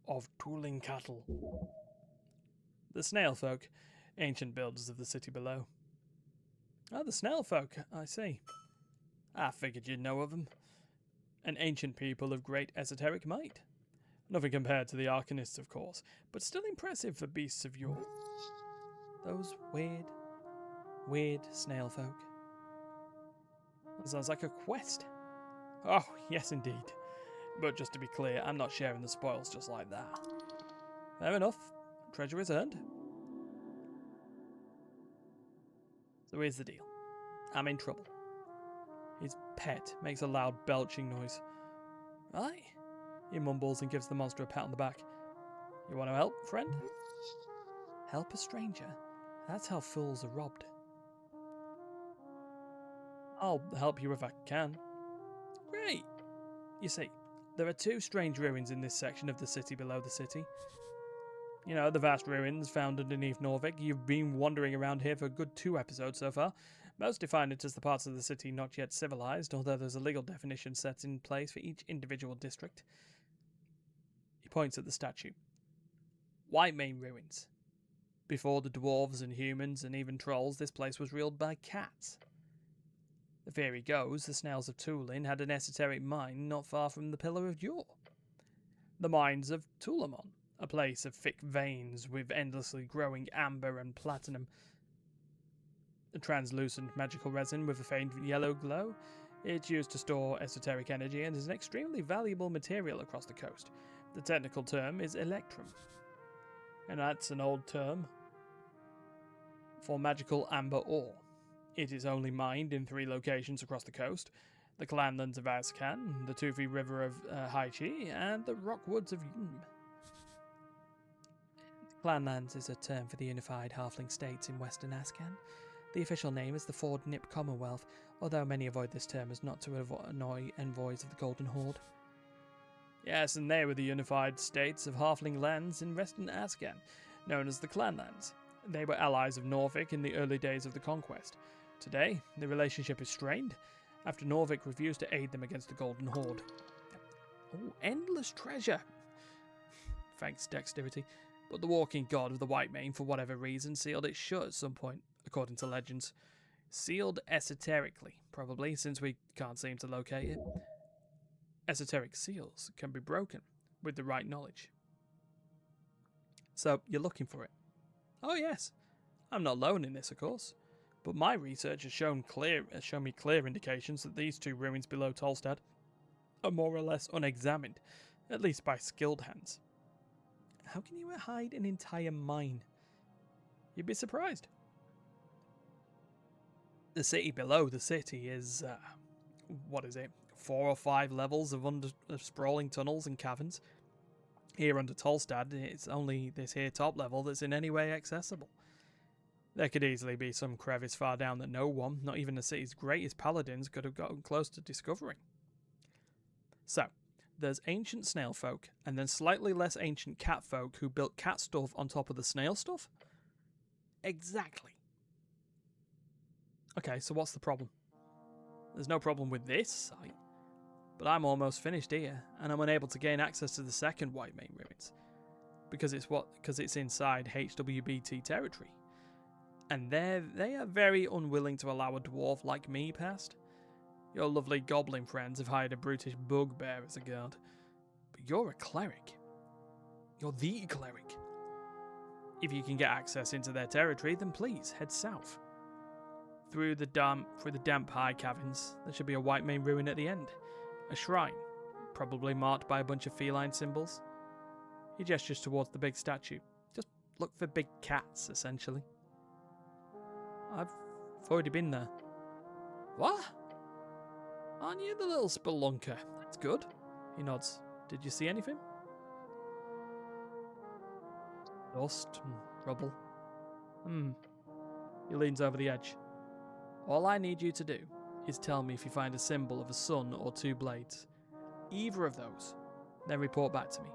of Tooling Cattle. The snail folk, ancient builders of the city below. Oh, the snail folk, I see. I figured you'd know of them. An ancient people of great esoteric might. Nothing compared to the Arcanists, of course, but still impressive for beasts of yore. Those weird snail folk. That sounds like a quest. Oh, yes indeed. But just to be clear, I'm not sharing the spoils just like that. Fair enough. Treasure is earned. So here's the deal. I'm in trouble. His pet makes a loud belching noise. Right? He mumbles and gives the monster a pat on the back. You want to help, friend? Help a stranger? That's how fools are robbed. I'll help you if I can. Great! You see, there are two strange ruins in this section of the city below the city. You know, the vast ruins found underneath Norvik. You've been wandering around here for a good 2 episodes so far. Most define it as the parts of the city not yet civilized, although there's a legal definition set in place for each individual district. He points at the statue. White Mane Ruins. Before the dwarves and humans and even trolls, this place was ruled by cats. The theory goes the snails of Tulin had an esoteric mine not far from the Pillar of Jor. The mines of Tulamon, a place of thick veins with endlessly growing amber and platinum. A translucent magical resin with a faint yellow glow. It's used to store esoteric energy and is an extremely valuable material across the coast. The technical term is electrum, and that's an old term for magical amber ore. It is only mined in 3 locations across the coast: the Clanlands of Azkan, the Tufi River of Haichi, and the Rockwoods of Yunm. Clanlands is a term for the unified halfling states in western Azkan. The official name is the Ford Nip Commonwealth, although many avoid this term as not to annoy envoys of the Golden Horde. Yes, and they were the unified states of halfling lands in western Azkan, known as the Clanlands. They were allies of Norvik in the early days of the conquest. Today, the relationship is strained, after Norvik refused to aid them against the Golden Horde. Oh, endless treasure! Thanks, dexterity. But the walking god of the White Mane, for whatever reason, sealed it shut at some point, according to legends. Sealed esoterically, probably, since we can't seem to locate it. Esoteric seals can be broken with the right knowledge. So, you're looking for it? Oh yes. I'm not alone in this, of course. But my research has shown me clear indications that these 2 ruins below Tolstad are more or less unexamined, at least by skilled hands. How can you hide an entire mine? You'd be surprised. The city below the city is, 4 or 5 levels of sprawling tunnels and caverns. Here under Tolstad, it's only this here top level that's in any way accessible. There could easily be some crevice far down that no one, not even the city's greatest paladins, could have gotten close to discovering. So, there's ancient snail folk, and then slightly less ancient cat folk who built cat stuff on top of the snail stuff? Exactly. Okay, so what's the problem? There's no problem with this site, but I'm almost finished here, and I'm unable to gain access to the second White Mane Ruins, because it's inside HWBT territory. And they are very unwilling to allow a dwarf like me past. Your lovely goblin friends have hired a brutish bugbear as a guard. But you're a cleric. You're the cleric. If you can get access into their territory, then please head south. Through the damp high caverns, there should be a White Mane Ruin at the end. A shrine, probably marked by a bunch of feline symbols. He gestures towards the big statue. Just look for big cats, essentially. I've already been there. What? Aren't you the little spelunker? That's good. He nods. Did you see anything? Dust and rubble. He leans over the edge. All I need you to do is tell me if you find a symbol of a sun or two blades. Either of those. Then report back to me.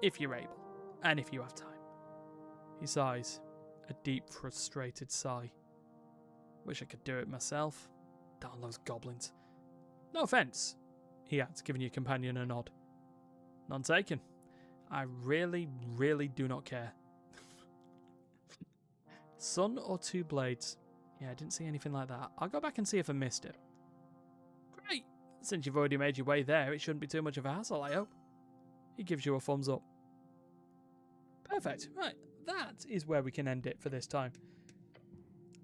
If you're able. And if you have time. He sighs. A deep, frustrated sigh. Wish I could do it myself. Darn those goblins. No offence, he adds, giving your companion a nod. None taken. I really, really do not care. Sun or two blades. Yeah, I didn't see anything like that. I'll go back and see if I missed it. Great. Since you've already made your way there, it shouldn't be too much of a hassle, I hope. He gives you a thumbs up. Perfect. Right, that is where we can end it for this time.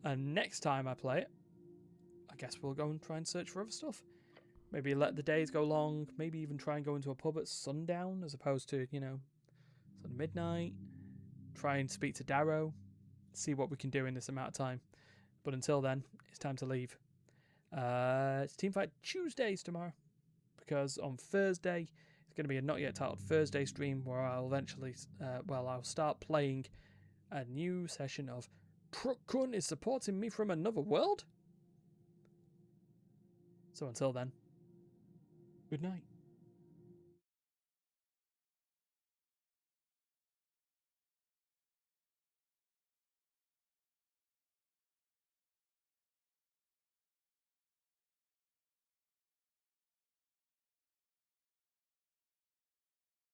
And next time I play it, I guess we'll go and try and search for other stuff. Maybe let the days go long, maybe even try and go into a pub at sundown as opposed to, sort of midnight. Try and speak to Darrow, see what we can do in this amount of time. But until then, it's time to leave. It's Teamfight Tuesdays tomorrow, because on Thursday, it's going to be a not yet titled Thursday stream where I'll eventually, I'll start playing a new session of Prukun is supporting me from another world? So until then, good night.